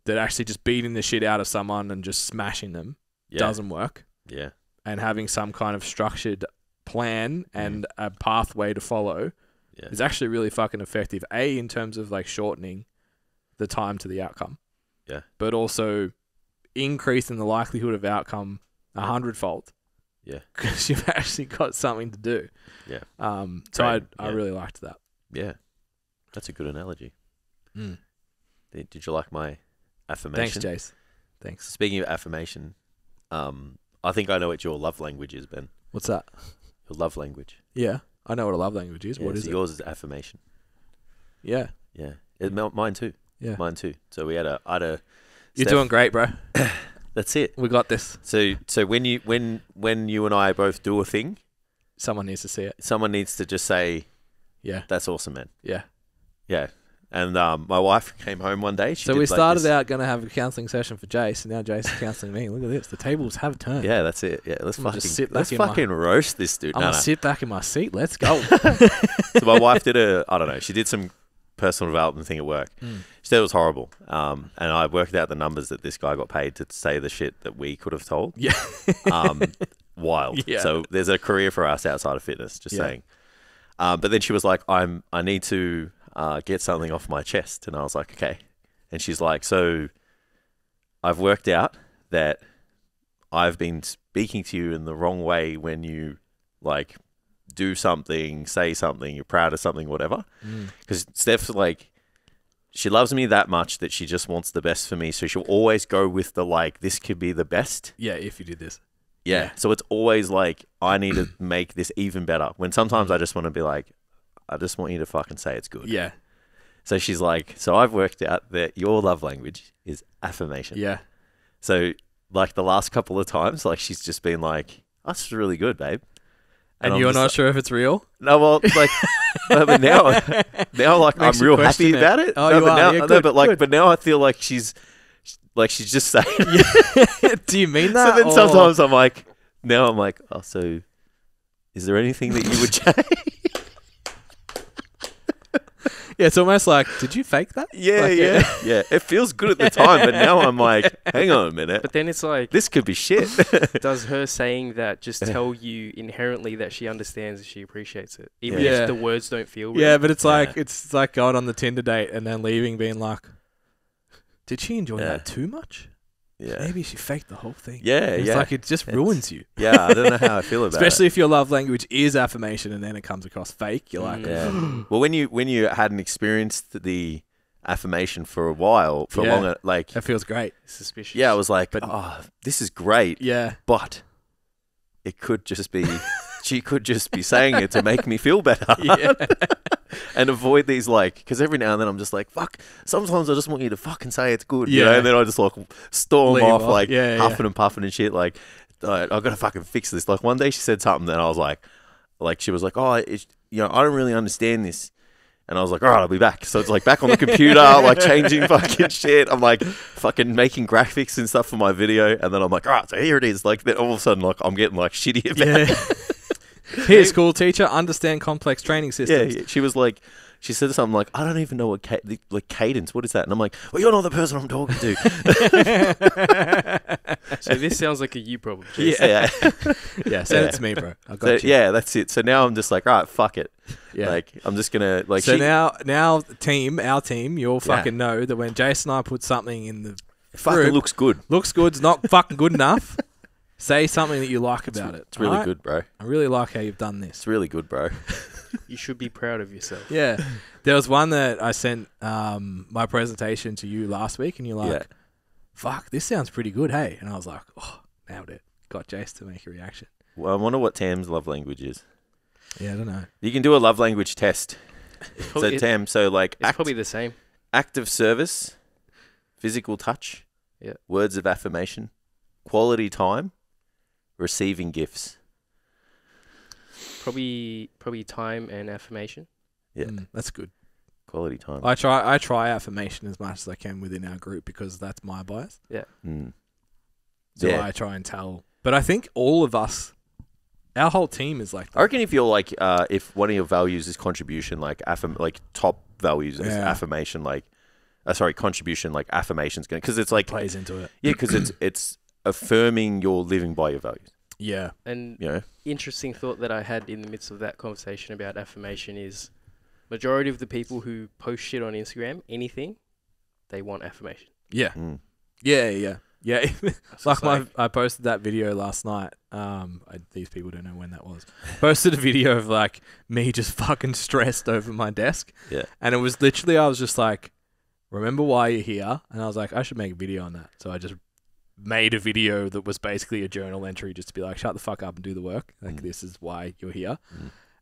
that actually just beating the shit out of someone and just smashing them doesn't work. Yeah. And having some kind of structured plan and a pathway to follow is actually really fucking effective. A, in terms of like shortening the time to the outcome. Yeah. But also increasing the likelihood of outcome 100-fold Yeah. Because you've actually got something to do. Yeah. So Great. I really liked that. Yeah. That's a good analogy. Mm. Did you like my affirmation? Thanks, Jace. Thanks. Speaking of affirmation, I think I know what your love language is, Ben. What's that? Your love language. Yeah, I know what a love language is. Yeah, What so is it? yours is affirmation. Yeah. Yeah. Mine too. Yeah. Mine too. So I had a You're Steph- doing great, bro. That's it. We got this. So when you and I both do a thing, Someone needs to see it. someone needs to just say, Yeah. "That's awesome, man." Yeah. Yeah. And my wife came home one day. So we started out going to have a counselling session for Jace, and now Jace is counselling me. Look at this. The tables have turned. Yeah, that's it. Yeah, let's I'm gonna just sit back let's in fucking roast this dude. I'm going to sit back in my seat. Let's go. So my wife did she did some personal development thing at work. Mm. She said it was horrible. And I worked out the numbers that this guy got paid to say the shit that we could have told. Yeah. Wild. Yeah. So there's a career for us outside of fitness, just Yeah. saying. But then she was like, I need to get something off my chest. And I was like, okay. And she's like, so I've worked out that I've been speaking to you in the wrong way when you like do something, say something, you're proud of something, whatever. Because Steph's like, she loves me that much that she just wants the best for me. So she'll always go with the like, this could be the best. Yeah, if you did this. Yeah. Yeah. So it's always like, I need to make this even better. When sometimes I just want to be like, I just want you to fucking say it's good. Yeah. So she's like, so I've worked out that your love language is affirmation. Yeah. So like the last couple of times, like she's just been like, that's really good, babe. And I'm you're just not like, she's if it's real? no, well, like, but now like Makes I'm you real question happy it. about it. Oh, no, you but are. now, Yeah, no, good, but like, good. but now I feel like she's just saying. Do you mean that? So then or- sometimes I'm like, oh, so is there anything that you would change? Yeah, it's almost like, did you fake that? Yeah, Like, yeah. It feels good at the time, but now I'm like, hang on a minute. But then it's like, This could be shit. does her saying that just tell you inherently that she understands and she appreciates it, even Yeah. if the words don't feel real? Yeah, but it's Yeah. like it's like going on the Tinder date and then leaving being like, did she enjoy Yeah. that too much? Yeah. Maybe she faked the whole thing. Yeah, It's yeah. like it just ruins you. Yeah, I don't know how I feel about Especially if your love language is affirmation and then it comes across fake. You're like, it. Yeah. Well, when you hadn't experienced the affirmation for a while, for Yeah. longer, like, that feels great. Suspicious. yeah, I was like, But- oh, this is great, Yeah. but it could just be, she could just be saying it to make me feel better. Yeah. And avoid these, like, because every now and then I'm just like, fuck, sometimes I just want you to fucking say it's good, you Yeah. know, and then I just like storm Leave off, off. like Yeah, huffing and puffing and shit, like, I've got to fucking fix this. Like one day she said something that I was like she was like, oh, I don't really understand this. And I was like, all right, I'll be back. So it's like back on the computer, like changing fucking shit. I'm like fucking making graphics and stuff for my video. And then I'm like, all right, so here it is. Like then all of a sudden, like I'm getting like shitty about it. Yeah. Here, school teacher, understand complex training Yeah, systems. yeah. She was like, she said something like, I don't even know what like cadence. What is that? And I'm like, well, you're not the person I'm talking to. So this sounds like a you problem. Jason. Yeah. Yeah, send Yeah. it to me, bro. I So, got you. yeah, that's it. So now I'm just like, all right, fuck it. Yeah. Like I'm just gonna like. So she, now our team, you'll fucking know that when Jason and I put something in the fucking group, looks good. looks good's not fucking good enough, say something that you like about it. It's really alright? good, bro. I really like how you've done this. It's really good, bro. You should be proud of yourself. Yeah. There was one that I sent my presentation to you last week, and you're like, Yeah. fuck, this sounds pretty good, hey? And I was like, oh, nailed it. Got Jace to make a reaction. Well, I wonder what Tam's love language is. Yeah, I don't know. You can do a love language test. Probably- So Tam, so like It's probably the same. act of service, physical touch, Yeah. words of affirmation, quality time, receiving gifts. Probably time and affirmation. Yeah. That's good. Quality time. I try affirmation as much as I can within our group because that's my bias. Mm. So Yeah. I try and tell. But I think all of us, our whole team is like that. I reckon if you're like, if one of your values is contribution, like top values is Yeah. affirmation, like, contribution, like affirmation's going, because it's like, Plays into it. yeah, because it's affirming you're living by your values. Yeah. And You know. interesting thought that I had in the midst of that conversation about affirmation is majority of the people who post shit on Instagram, anything, they want affirmation. Yeah. Mm. Yeah. Yeah, It's like just I posted that video last night. These people don't know when that was. Posted a video of like me just fucking stressed over my desk. Yeah. And it was literally, I was just like, remember why you're here? And I was like, I should make a video on that. So I just made a video that was basically a journal entry just to be like, shut the fuck up and do the work. Like, this is why you're here.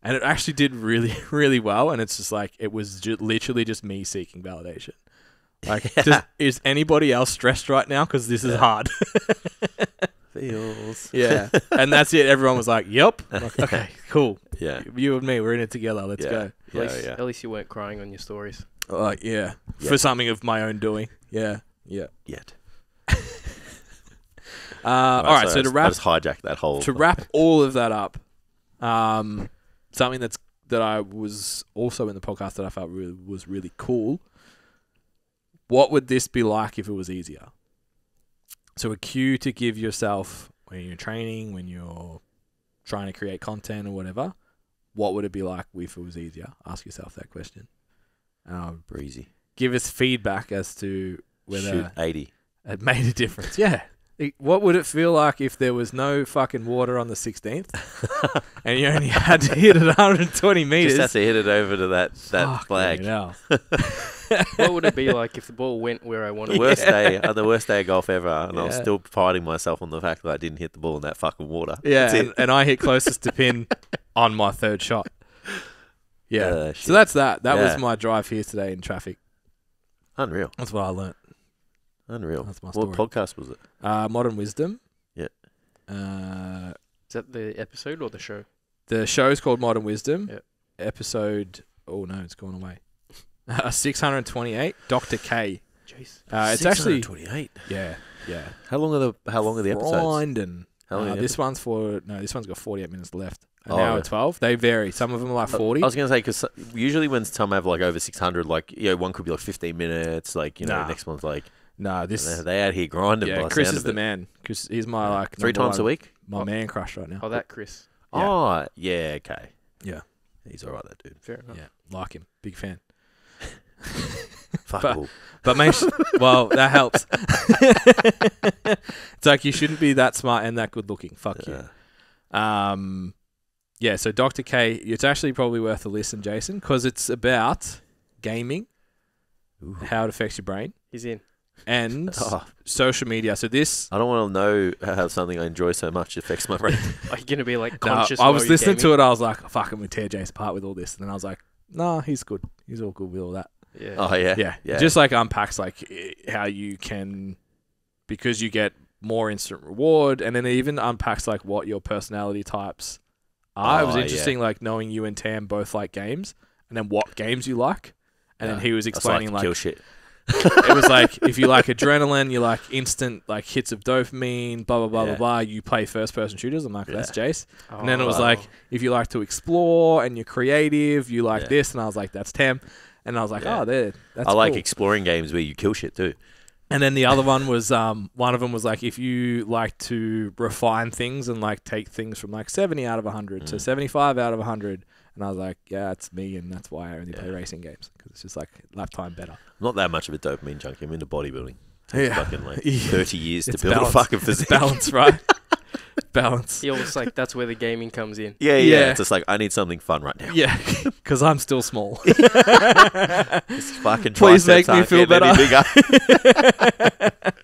And it actually did really, really well. And it's just like, it was literally just me seeking validation. Like, is anybody else stressed right now? Because this is hard. Feels. Yeah. And that's it. Everyone was like, yep. I'm like, okay, cool. Yeah. You and me, we're in it together. Let's go. At least you weren't crying on your stories. Yeah. For something of my own doing. Yeah. Yet. All right. So to wrap, I just hijacked that whole. To wrap all of that up, something that I was also in the podcast that I felt was really cool. What would this be like if it was easier? So a cue to give yourself when you're training, when you're trying to create content or whatever, what would it be like if it was easier? Ask yourself that question. Breezy. Give us feedback as to whether 80. It made a difference. Yeah. What would it feel like if there was no fucking water on the 16th and you only had to hit it 120 meters? Just have to hit it over to that flag. What would it be like if the ball went where I wanted? The worst day of golf ever, and I was still priding myself on the fact that I didn't hit the ball in that fucking water. Yeah, and I hit closest to pin on my third shot. Yeah, so that's that. That was my drive here today in traffic. Unreal. That's what I learnt. Unreal. That's my story. What podcast was it? Modern Wisdom. Yeah. Is that the episode or the show? The show's called Modern Wisdom. Yep. Episode. Oh no, it's gone away. 628. Dr. K. Jeez. It's actually 628. Yeah. How long are the episodes? Grinding. How long? This one's got 48 minutes left. An Oh, hour yeah. 12. They vary. Some of them are like 40. I was going to say, because usually when some have like over 600, like, one could be like 15 minutes, like, Nah. next one's like, No, this. they out here grinding. Yeah, by the Chris sound is of the it. man. Chris, he's my like 3 times a week? My man crush right now. Oh, that Chris. Yeah. Oh, yeah, okay. Yeah. He's all right, that dude. Fair enough. Yeah, like him. Big fan. Fuck. But well, that helps. It's like you shouldn't be that smart and that good looking. Fuck you. Yeah, so Dr. K, it's actually probably worth a listen, Jason, because it's about gaming, how it affects your brain, He's in. and social media. So this... I don't want to know how something I enjoy so much affects my brain. Are you going to be like No, conscious? I was while listening you're to it. I was like, fuck, I'm going to tear Jace apart with all this. And then I was like, nah, he's good. He's all good with all that. gaming? Oh, yeah. Yeah. Just like unpacks like how you can, because you get more instant reward, and then it even unpacks like what your personality types are. It was interesting like knowing you and Tam both like games, and then what games you like. And then he was explaining like kill shit. it was like if you like adrenaline, you like instant like hits of dopamine, blah blah blah blah blah. You play first person shooters. I'm like, that's Jace. And then it was like if you like to explore and you're creative, you like this. And I was like, that's Tam. And I was like, that's I like cool. exploring games where you kill shit too. And then the other one was one of them was like if you like to refine things and like take things from like 70 out of 100 to 75 out of 100. And I was like, yeah, that's me, and that's why I only play racing games, because it's just like lifetime better. I'm not that much of a dopamine junkie. I'm into bodybuilding. Yeah. Fucking like 30 years to It's build balance. a fucking physique. It's balance, right? Balance. He almost like that's where the gaming comes in. Yeah. Yeah. It's just like, I need something fun right now. Yeah, because I'm still small. This fucking Please make triceps me aren't feel getting any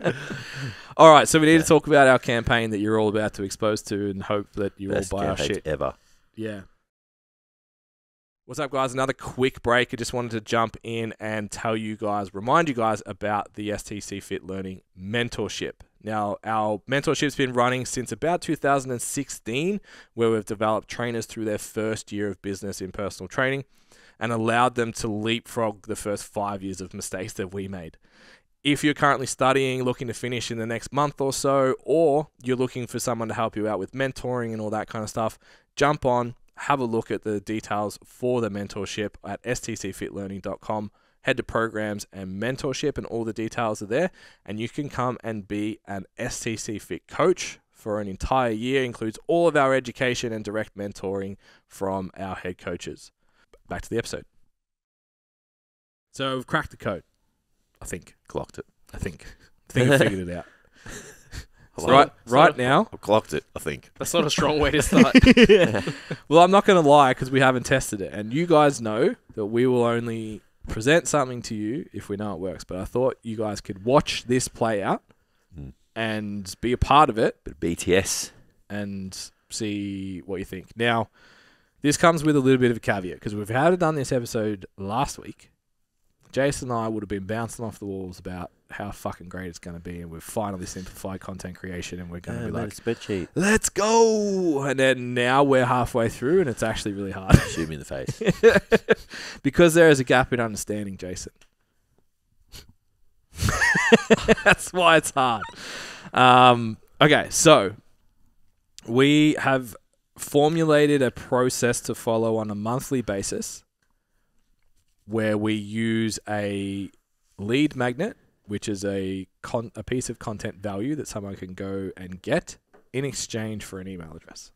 bigger. All right, so we need to talk about our campaign that you're all about to expose to, and hope that you Best all buy our campaigns shit. ever. Yeah. What's up, guys? Another quick break. I just wanted to jump in and remind you guys about the STC Fit Learning Mentorship. Now, our mentorship's been running since about 2016, where we've developed trainers through their first year of business in personal training and allowed them to leapfrog the first 5 years of mistakes that we made. If you're currently studying, looking to finish in the next month or so, or you're looking for someone to help you out with mentoring and all that kind of stuff, jump on, have a look at the details for the mentorship at stcfitlearning.com. Head to programs and mentorship, and all the details are there. And you can come and be an STC Fit coach for an entire year. Includes all of our education and direct mentoring from our head coaches. Back to the episode. So we've cracked the code. I think. Clocked it. I think we figured it out. Right now. I've clocked it, I think. That's not a strong way to start. Well, I'm not going to lie because we haven't tested it. And you guys know that we will only present something to you if we know it works. But I thought you guys could watch this play out and be a part of it. Bit of BTS. And see what you think. Now, this comes with a little bit of a caveat because if we had done this episode last week, Jason and I would have been bouncing off the walls about how fucking great it's going to be, and we've finally simplified content creation, and we're going to be like, spreadsheet. Let's go! And then now we're halfway through, and it's actually really hard. Shoot me in the face. Because there is a gap in understanding, Jason. That's why it's hard. Okay, so we have formulated a process to follow on a monthly basis where we use a lead magnet, which is a piece of content value that someone can go and get in exchange for an email address.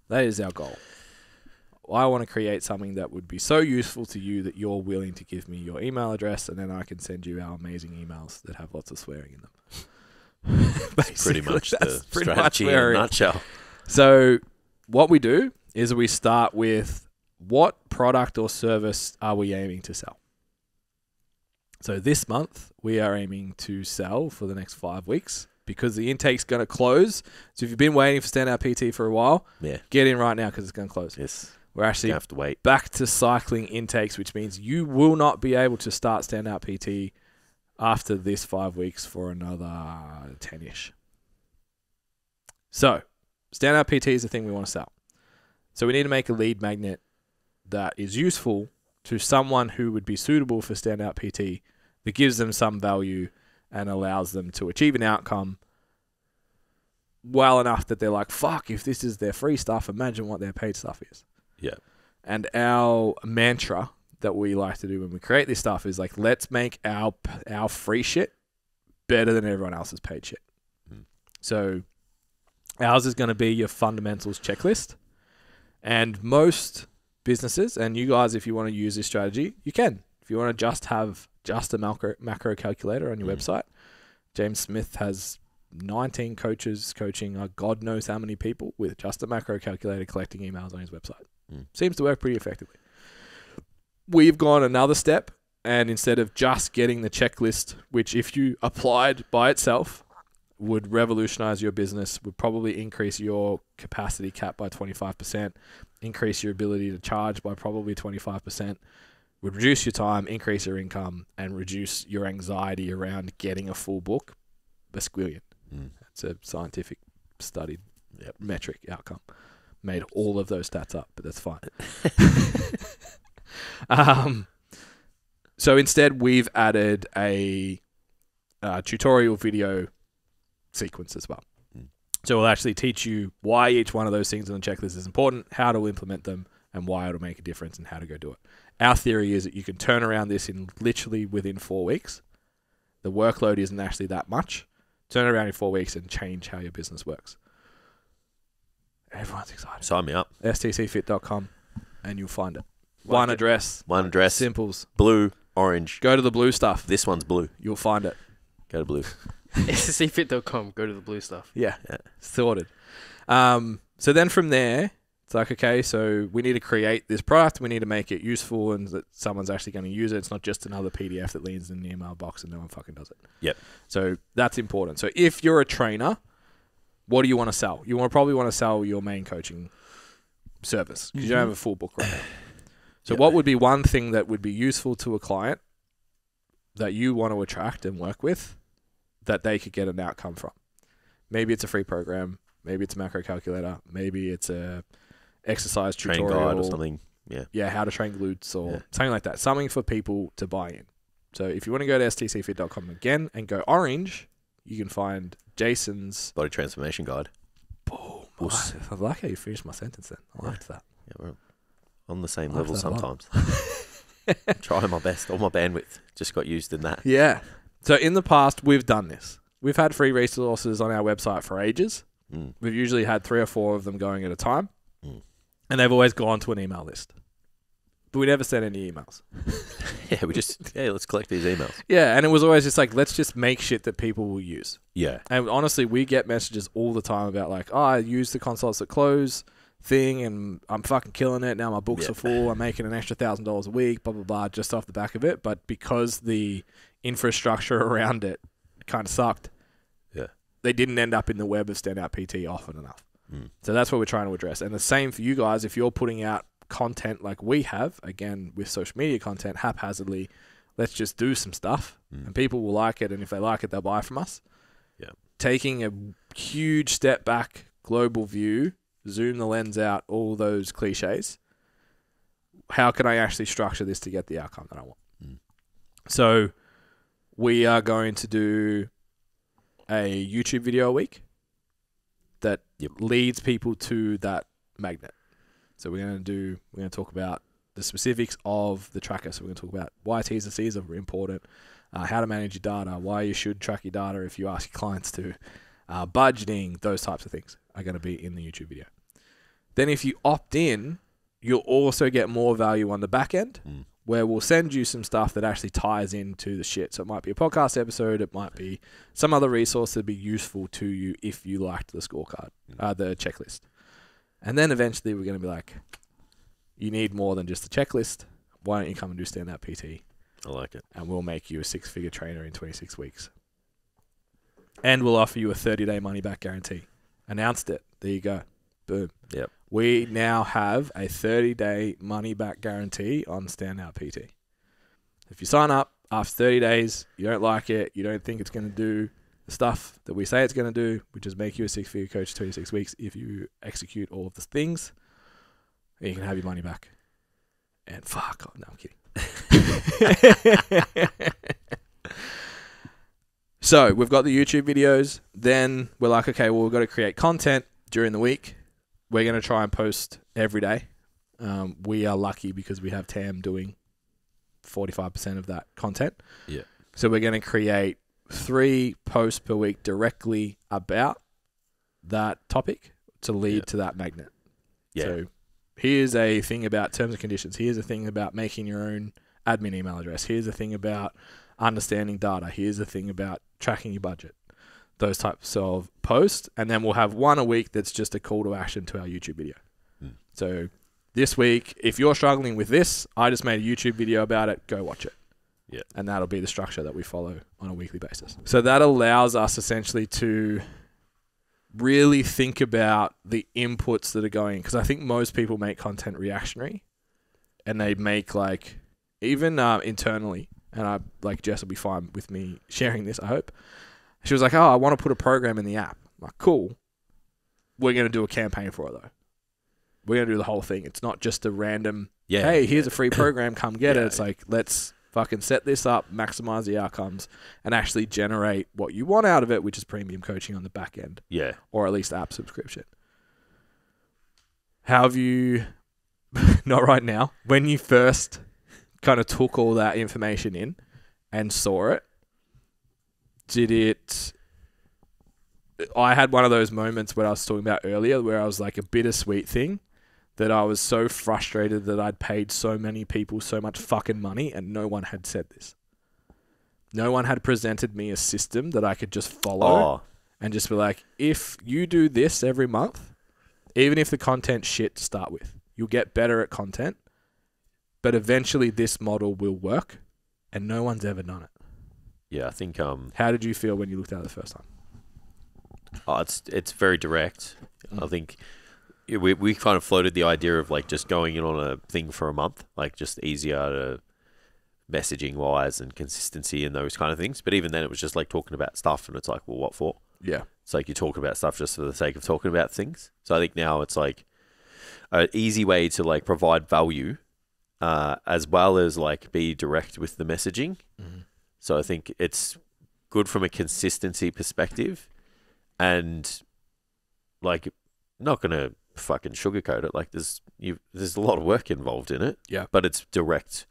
That is our goal. I want to create something that would be so useful to you that you're willing to give me your email address, and then I can send you our amazing emails that have lots of swearing in them. Pretty much the pretty strategy much in a nutshell. So what we do is we start with what product or service are we aiming to sell? So this month, we are aiming to sell for the next 5 weeks because the intake's going to close. So if you've been waiting for Standout PT for a while, get in right now because it's going to close. Yes. We're actually have to wait. Back to cycling intakes, which means you will not be able to start Standout PT after this 5 weeks for another 10-ish. So Standout PT is the thing we want to sell. So we need to make a lead magnet that is useful to someone who would be suitable for Standout PT, that gives them some value and allows them to achieve an outcome well enough that they're like, fuck, if this is their free stuff, imagine what their paid stuff is. Yeah. And our mantra that we like to do when we create this stuff is like, let's make our free shit better than everyone else's paid shit. So ours is going to be your fundamentals checklist. And most businesses, and you guys, if you want to use this strategy, you can. If you want to just have a macro calculator on your website, James Smith has 19 coaches coaching God knows how many people with just a macro calculator collecting emails on his website. Seems to work pretty effectively. We've gone another step, and instead of just getting the checklist, which if you applied by itself would revolutionize your business, would probably increase your capacity cap by 25%, increase your ability to charge by probably 25%, would reduce your time, increase your income, and reduce your anxiety around getting a full book, a squillion. It's a scientific studied metric outcome. Made all of those stats up, but that's fine. So instead, we've added a tutorial video sequence as well. So we'll actually teach you why each one of those things on the checklist is important, how to implement them, and why it'll make a difference, and how to go do it. Our theory is that you can turn around this in literally within 4 weeks. The workload isn't actually that much. Turn it around in 4 weeks and change how your business works. Everyone's excited. Sign me up. stcfit.com and you'll find it. One address. Simples. Blue, orange. Go to the blue stuff. This one's blue. You'll find it. Go to blue. stcfit.com. Go to the blue stuff. Yeah. Sorted. So then from there, it's like, okay, so we need to create this product. We need to make it useful and that someone's actually going to use it. It's not just another PDF that leans in the email box and no one fucking does it. Yep. So that's important. So if you're a trainer, what do you want to sell? You probably want to sell your main coaching service because you don't have a full book right now. So what would be one thing that would be useful to a client that you want to attract and work with that they could get an outcome from? Maybe it's a free program. Maybe it's a macro calculator. Maybe it's a exercise tutorial. Train guide or something. Yeah, how to train glutes or something like that. Something for people to buy in. So if you want to go to stcfit.com again and go orange, you can find Jason's body transformation guide. Boom. I like how you finished my sentence then. I liked that. Yeah, we're on the same level sometimes. Trying my best. All my bandwidth just got used in that. Yeah. So in the past, we've done this. We've had free resources on our website for ages. We've usually had 3 or 4 of them going at a time. And they've always gone to an email list. But we never sent any emails. Let's collect these emails. Yeah, and it was always just like, let's just make shit that people will use. Yeah. And honestly, we get messages all the time about like, oh, I use the consults that close thing and I'm fucking killing it. Now my books are full. I'm making an extra $1,000 a week, blah, blah, blah, just off the back of it. But because the infrastructure around it kind of sucked, they didn't end up in the web of Standout PT often enough. So that's what we're trying to address. And the same for you guys. If you're putting out content like we have, again, with social media content, haphazardly, let's just do some stuff and people will like it. And if they like it, they'll buy from us. Yeah. Taking a huge step back, global view, zoom the lens out, all those cliches. How can I actually structure this to get the outcome that I want? So we are going to do a YouTube video a week that leads people to that magnet. So we're going to talk about the specifics of the tracker. So we're going to talk about why T's and C's are important, how to manage your data, why you should track your data if you ask your clients to, budgeting, those types of things are going to be in the YouTube video. Then if you opt in, you'll also get more value on the back end, where we'll send you some stuff that actually ties into the shit. So it might be a podcast episode, it might be some other resource that'd be useful to you if you liked the scorecard, the checklist. And then eventually we're going to be like, you need more than just a checklist. Why don't you come and do Standout PT? I like it. And we'll make you a 6-figure trainer in 26 weeks. And we'll offer you a 30-day money-back guarantee. Announced it. There you go. Boom. Yep. We now have a 30-day money-back guarantee on Standout PT. If you sign up after 30 days, you don't like it, you don't think it's going to do the stuff that we say it's going to do, which is make you a 6-figure coach in 26 weeks if you execute all of the things, you can have your money back. And fuck off. No, I'm kidding. So we've got the YouTube videos. Then we're like, okay, well, we've got to create content during the week. We're going to try and post every day. We are lucky because we have Tam doing 45% of that content. Yeah. So we're going to create 3 posts per week directly about that topic to lead to that magnet. Yeah. So here's a thing about terms and conditions. Here's a thing about making your own admin email address. Here's a thing about understanding data. Here's a thing about tracking your budget. Those types of posts. And then we'll have one a week that's just a call to action to our YouTube video. So this week, if you're struggling with this, I just made a YouTube video about it. Go watch it. Yeah. And that'll be the structure that we follow on a weekly basis. So that allows us essentially to really think about the inputs that are going, because I think most people make content reactionary and they make like, even internally, and I like Jess will be fine with me sharing this, I hope. She was like, oh, I want to put a program in the app. I'm like, cool. We're going to do a campaign for it though. We're going to do the whole thing. It's not just a random, hey, here's a free program, come get it. It's like, let's fucking set this up, maximize the outcomes, and actually generate what you want out of it, which is premium coaching on the back end. Yeah. Or at least app subscription. How have you, not right now, when you first kind of took all that information in and saw it, I had one of those moments where I was talking about earlier where I was like a bittersweet thing that I was so frustrated that I'd paid so many people so much fucking money and no one had said this. No one had presented me a system that I could just follow and just be like, if you do this every month, even if the content's shit to start with, you'll get better at content, but eventually this model will work and no one's ever done it. Yeah, I think... How did you feel when you looked at it the first time? It's very direct. I think we kind of floated the idea of like just going in on a thing for a month, like just easier to messaging wise and consistency and those kind of things. But even then it was just like talking about stuff and it's like, well, what for? Yeah. It's like you're talking about stuff just for the sake of talking about things. So I think now it's like an easy way to like provide value as well as like be direct with the messaging. Mm-hmm. So I think it's good from a consistency perspective and like not going to fucking sugarcoat it. Like there's a lot of work involved in it. Yeah. But it's direct.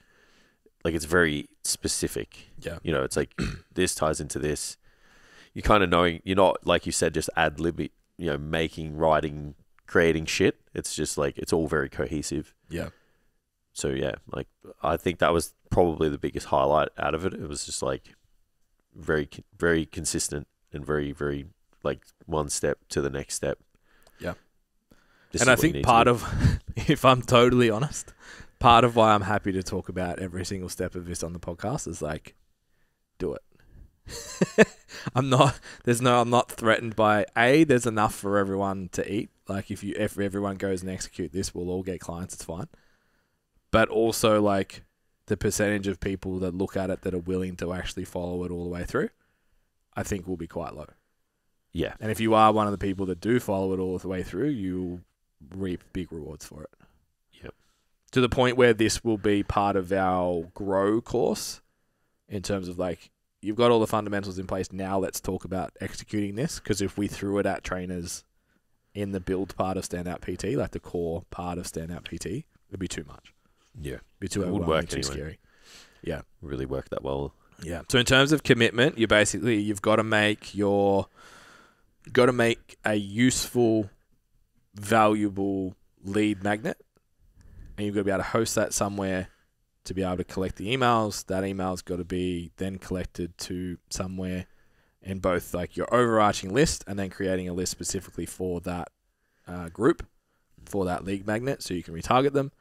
Like it's very specific. Yeah. You know, it's like this ties into this. You kind of knowing, you're not, like you said, just ad lib, you know, making, writing, creating shit. It's just like, it's all very cohesive. Yeah. So yeah, like I think that was probably the biggest highlight out of it. It was just like very, very consistent and very, very like one step to the next step. Yeah. This And is I what you think need part to of, if I'm totally honest, part of why I'm happy to talk about every single step of this on the podcast is like, do it. I'm not threatened by there's enough for everyone to eat. Like if everyone goes and execute this, we'll all get clients, it's fine. But also like the percentage of people that look at it that are willing to actually follow it all the way through, I think will be quite low. Yeah. And if you are one of the people that do follow it all the way through, you'll reap big rewards for it. Yep. To the point where this will be part of our grow course in terms of like, you've got all the fundamentals in place. Now let's talk about executing this. Because if we threw it at trainers in the build part of Standout PT, like the core part of Standout PT, it'd be too much. Yeah. It'd be too It would overwhelming, work too anyway. scary. Yeah. Really work that well. Yeah. So in terms of commitment, you've got to make a useful, valuable lead magnet, and you've got to be able to host that somewhere to be able to collect the emails. That email's got to be then collected to somewhere in both like your overarching list and then creating a list specifically for that group, for that lead magnet, so you can retarget them.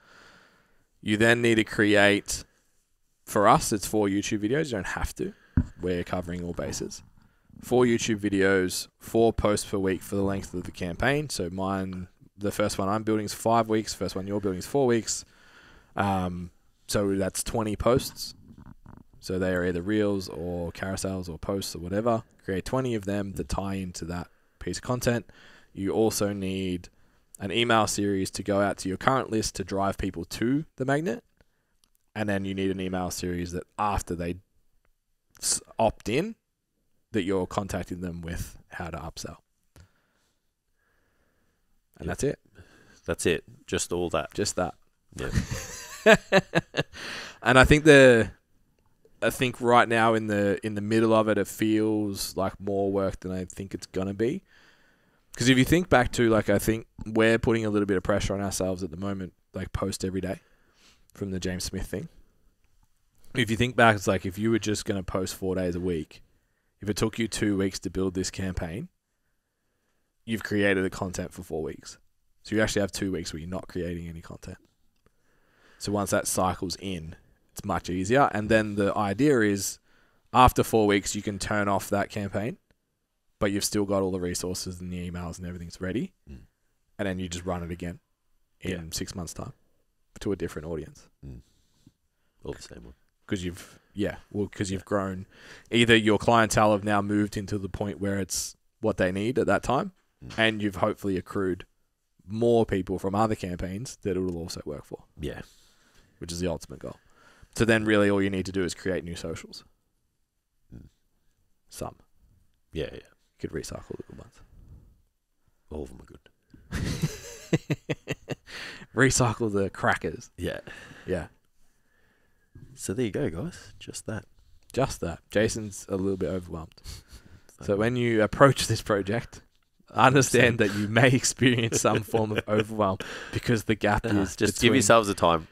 You then need to create, for us, it's 4 YouTube videos. You don't have to. We're covering all bases. 4 YouTube videos, 4 posts per week for the length of the campaign. So the first one I'm building is 5 weeks. First one you're building is 4 weeks. So that's 20 posts. So they are either reels or carousels or posts or whatever. Create 20 of them that tie into that piece of content. You also need an email series to go out to your current list to drive people to the magnet. And then you need an email series that after they opt in, that you're contacting them with how to upsell. And that's it. That's it. Just all that. Just that. Yeah. And I think right now in the middle of it, it feels like more work than I think it's gonna be. Because if you think back to, like, I think we're putting a little bit of pressure on ourselves at the moment, like post every day from the James Smith thing. If you think back, it's like if you were just going to post 4 days a week, if it took you 2 weeks to build this campaign, you've created the content for 4 weeks. So you actually have 2 weeks where you're not creating any content. So once that cycle's in, it's much easier. And then the idea is after 4 weeks, you can turn off that campaign, but you've still got all the resources and the emails and everything's ready. Mm. And then you just run it again in 6 months' time to a different audience. All the same one. Because you've grown. Either your clientele have now moved into the point where it's what they need at that time, and you've hopefully accrued more people from other campaigns that it will also work for. Yeah. Which is the ultimate goal. So then really all you need to do is create new socials. Some. Yeah, yeah. You could recycle the good ones. All of them are good. Recycle the crackers. Yeah. Yeah. So there you go, guys. Just that. Just that. Jason's a little bit overwhelmed. So when you approach this project, understand that you may experience some form of overwhelm because the gap is just give yourselves a time.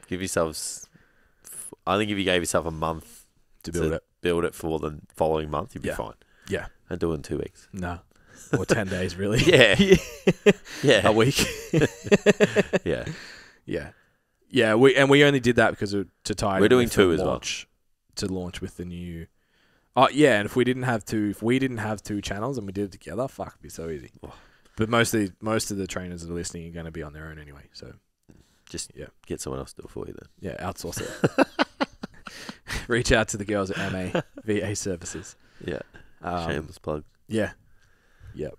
I think if you gave yourself a month to build it for the following month, you'd be fine. Yeah. And do it in 2 weeks. No. Or 10 days, really. Yeah. Yeah. A week. Yeah. Yeah. Yeah, we only did that because to tie. We're doing 2 as well. To launch with the new. Oh yeah, and if we didn't have 2 channels and we did it together, fuck, it'd be so easy. Oh. But most of the trainers that are listening are going to be on their own anyway. So just get someone else to do it for you then. Yeah, outsource it. Reach out to the girls at MA VA Services. Yeah. Shameless plug. Yeah. Yep.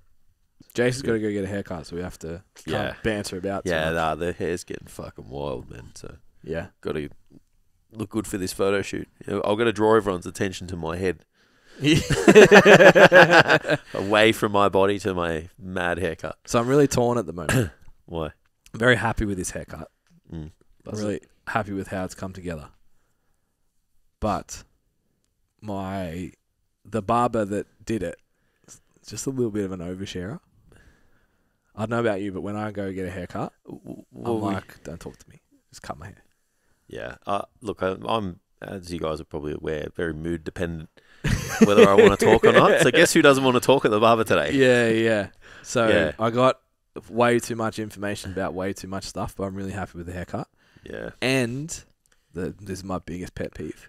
Jason's got to go get a haircut, so we have to banter about. Yeah, their hair's getting fucking wild, man. So yeah, got to look good for this photo shoot. I've got to draw everyone's attention to my head, away from my body to my mad haircut. So I'm really torn at the moment. Why? I'm very happy with this haircut. I'm really happy with how it's come together. But the barber that did it is just a little bit of an oversharer. I don't know about you, but when I go get a haircut, I'm like, don't talk to me. Just cut my hair. Yeah. Look, I'm, as you guys are probably aware, very mood dependent whether I want to talk or not. So guess who doesn't want to talk at the barber today? Yeah. So I got way too much information about way too much stuff, but I'm really happy with the haircut. Yeah. And this is my biggest pet peeve.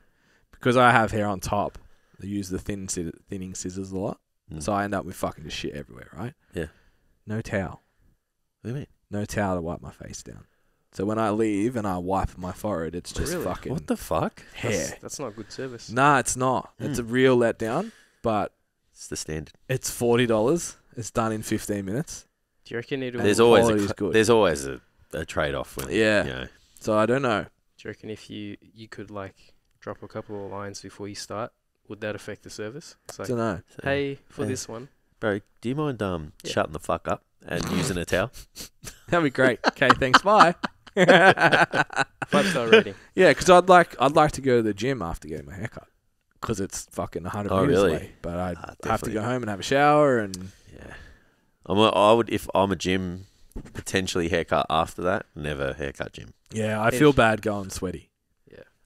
Because I have hair on top, I use the thinning scissors a lot. So I end up with fucking just shit everywhere, right? Yeah. No towel. What do you mean? No towel to wipe my face down. So when I leave and I wipe my forehead, it's just fucking what the fuck? hair. That's not good service. Nah, it's not. It's a real letdown, but It's the standard. it's $40. It's done in 15 minutes. Do you reckon it'll? There's Do always good. there's always a trade off when you know. So I don't know. you reckon if you could like drop a couple of lines before you start, would that affect the service? It's like, Don't know. So, hey, for this one, bro, do you mind shutting the fuck up and using a towel? That'd be great. Okay, thanks. Bye. 5-star rating. Yeah, because I'd like to go to the gym after getting my haircut, because it's fucking 100 meters really? away. But I'd have to definitely. go home and have a shower and Yeah. I would, if I'm a gym, potentially haircut after that. Never haircut gym. yeah, I feel bad going sweaty.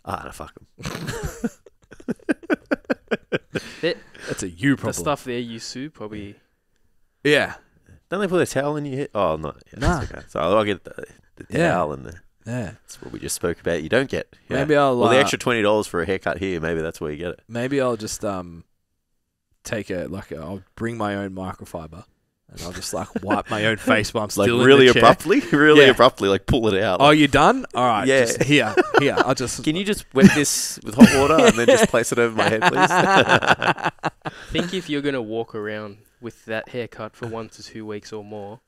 No, fuck them. That's a you problem. The stuff there you sue probably. Yeah. Don't they put a towel in your hair? Oh, no. Yeah, Nah. okay. So I'll get the towel and the. Yeah. That's what we just spoke about. You don't get. Yeah. Maybe I'll. Well, the extra $20 for a haircut here, maybe that's where you get it. Maybe I'll just take I'll bring my own microfiber. And I'll just wipe my own face while I'm still Like in really the chair. abruptly, like pull it out. Oh, you done? All right. Yeah. Just here. I'll just. Can you just wet this with hot water and then just place it over my head, please? Think if you're gonna walk around with that haircut for 1 to 2 weeks or more,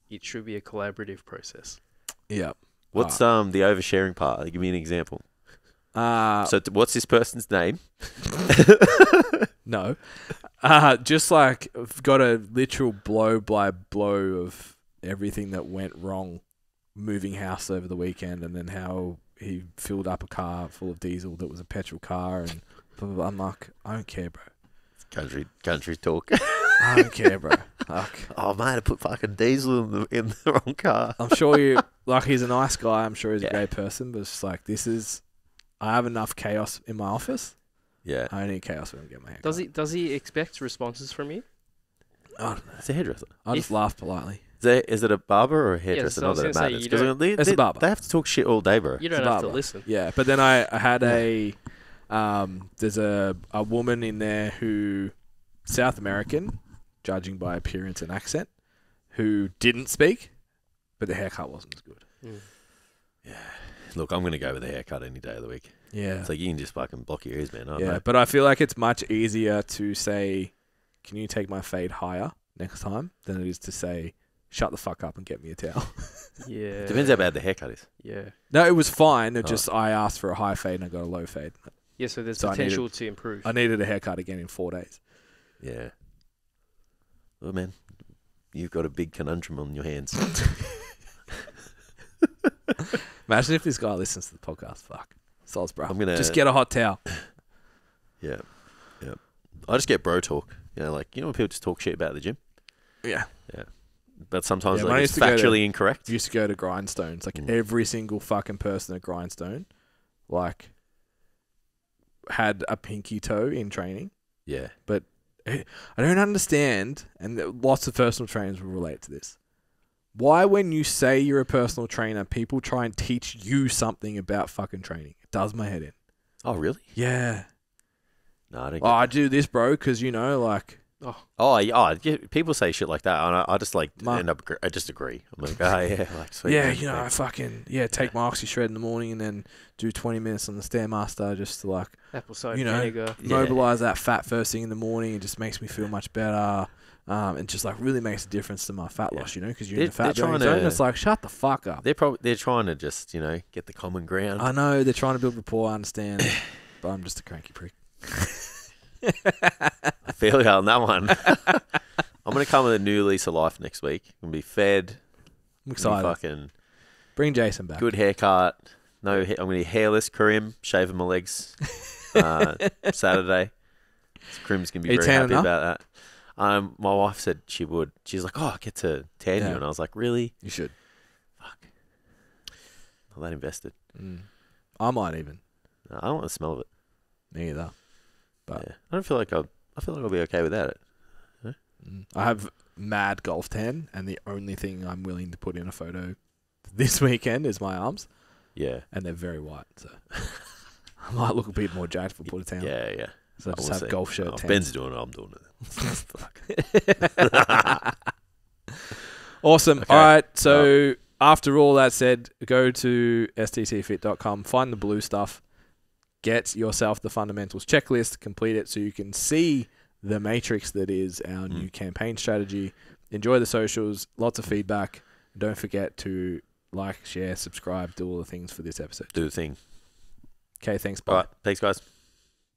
it should be a collaborative process. Yeah. What's the oversharing part? Give me an example. So What's this person's name? no. Just I've got a literal blow by blow of everything that went wrong moving house over the weekend, and then how he filled up a car full of diesel that was a petrol car, and blah, blah, blah. I'm like, I don't care, bro. Country talk. I don't care, bro. Oh man, I put fucking diesel in the wrong car. I'm sure he's a nice guy. I'm sure he's a great person, but it's just I have enough chaos in my office. Yeah. I need chaos when I get my haircut. Does he expect responses from you? I don't know. It's a hairdresser. I just laugh politely. Is it a barber or a hairdresser? so I Not was that it gonna say, matters. you 'Cause don't- It's a barber. They have to talk shit all day, bro. You don't It's a have to barber. listen. Yeah, but then I had there's a woman in there who, South American, judging by appearance and accent, who didn't speak, but the haircut wasn't as good. Look, I'm going to go with a haircut any day of the week. Yeah. It's like you can just fucking block your ears, man. I don't Yeah, know. but I feel like it's much easier to say, can you take my fade higher next time, than it is to say, shut the fuck up and get me a towel. Yeah. Depends how bad the haircut is. Yeah. No, it was fine. It just, I asked for a high fade and I got a low fade. Yeah, so there's So potential to improve. I needed a haircut again in 4 days. Yeah. Well, man, you've got a big conundrum on your hands. Imagine if this guy listens to the podcast. Fuck. Soz, bro. I'm gonna- Just get a hot towel. Yeah. I just get bro talk. When people just talk shit about the gym. Yeah. But sometimes Yeah, when I it's used to go to- factually incorrect. Used to go to Grindstones. Every single fucking person at Grindstone, had a pinky toe in training. Yeah. But I don't understand, and lots of personal trainers will relate to this. Why, when you say you're a personal trainer, people try and teach you something about fucking training? It does my head in. Oh, really? Yeah. No, I don't Oh, I do this, bro, because, people say shit like that, and I just I just agree. I'm like, oh yeah, sweet. yeah, man, I fucking, take my oxy shred in the morning and then do 20 minutes on the Stairmaster just to Apple cider vinegar. mobilize that fat first thing in the morning. It just makes me feel much better. And just really makes a difference to my fat loss, because you're in the fat burning zone. It's like, shut the fuck up. They're trying to just get the common ground. I know they're trying to build rapport. I understand, but I'm just a cranky prick. I feel you on that one. I'm gonna come with a new lease of life next week. I'm gonna be fed. I'm excited. Fucking Bring Jason back. good haircut. No, I'm gonna be hairless. Karim shaving my legs. Saturday. So Karim's gonna be very happy about that. My wife said she would. She's like, "Oh, I get to tan you," and I was like, "Really? You should. Fuck, not that invested." I might even. I don't want the smell of it. Me either. But Yeah. I feel like I'll be okay without it. I have mad golf tan, and the only thing I'm willing to put in a photo this weekend is my arms. Yeah. And they're very white, so I might look a bit more jacked for put a tan. Yeah, yeah. So I just have golf shirt tan. Ben's doing it, I'm doing it. Awesome. Okay. All right, so after all that said, go to sttfit.com, find the blue stuff, get yourself the fundamentals checklist, complete it so you can see the matrix that is our new campaign strategy. Enjoy the socials, lots of feedback. Don't forget to like, share, subscribe, do all the things for this episode. Do the thing. Okay, thanks. Bye. All right. Thanks, guys.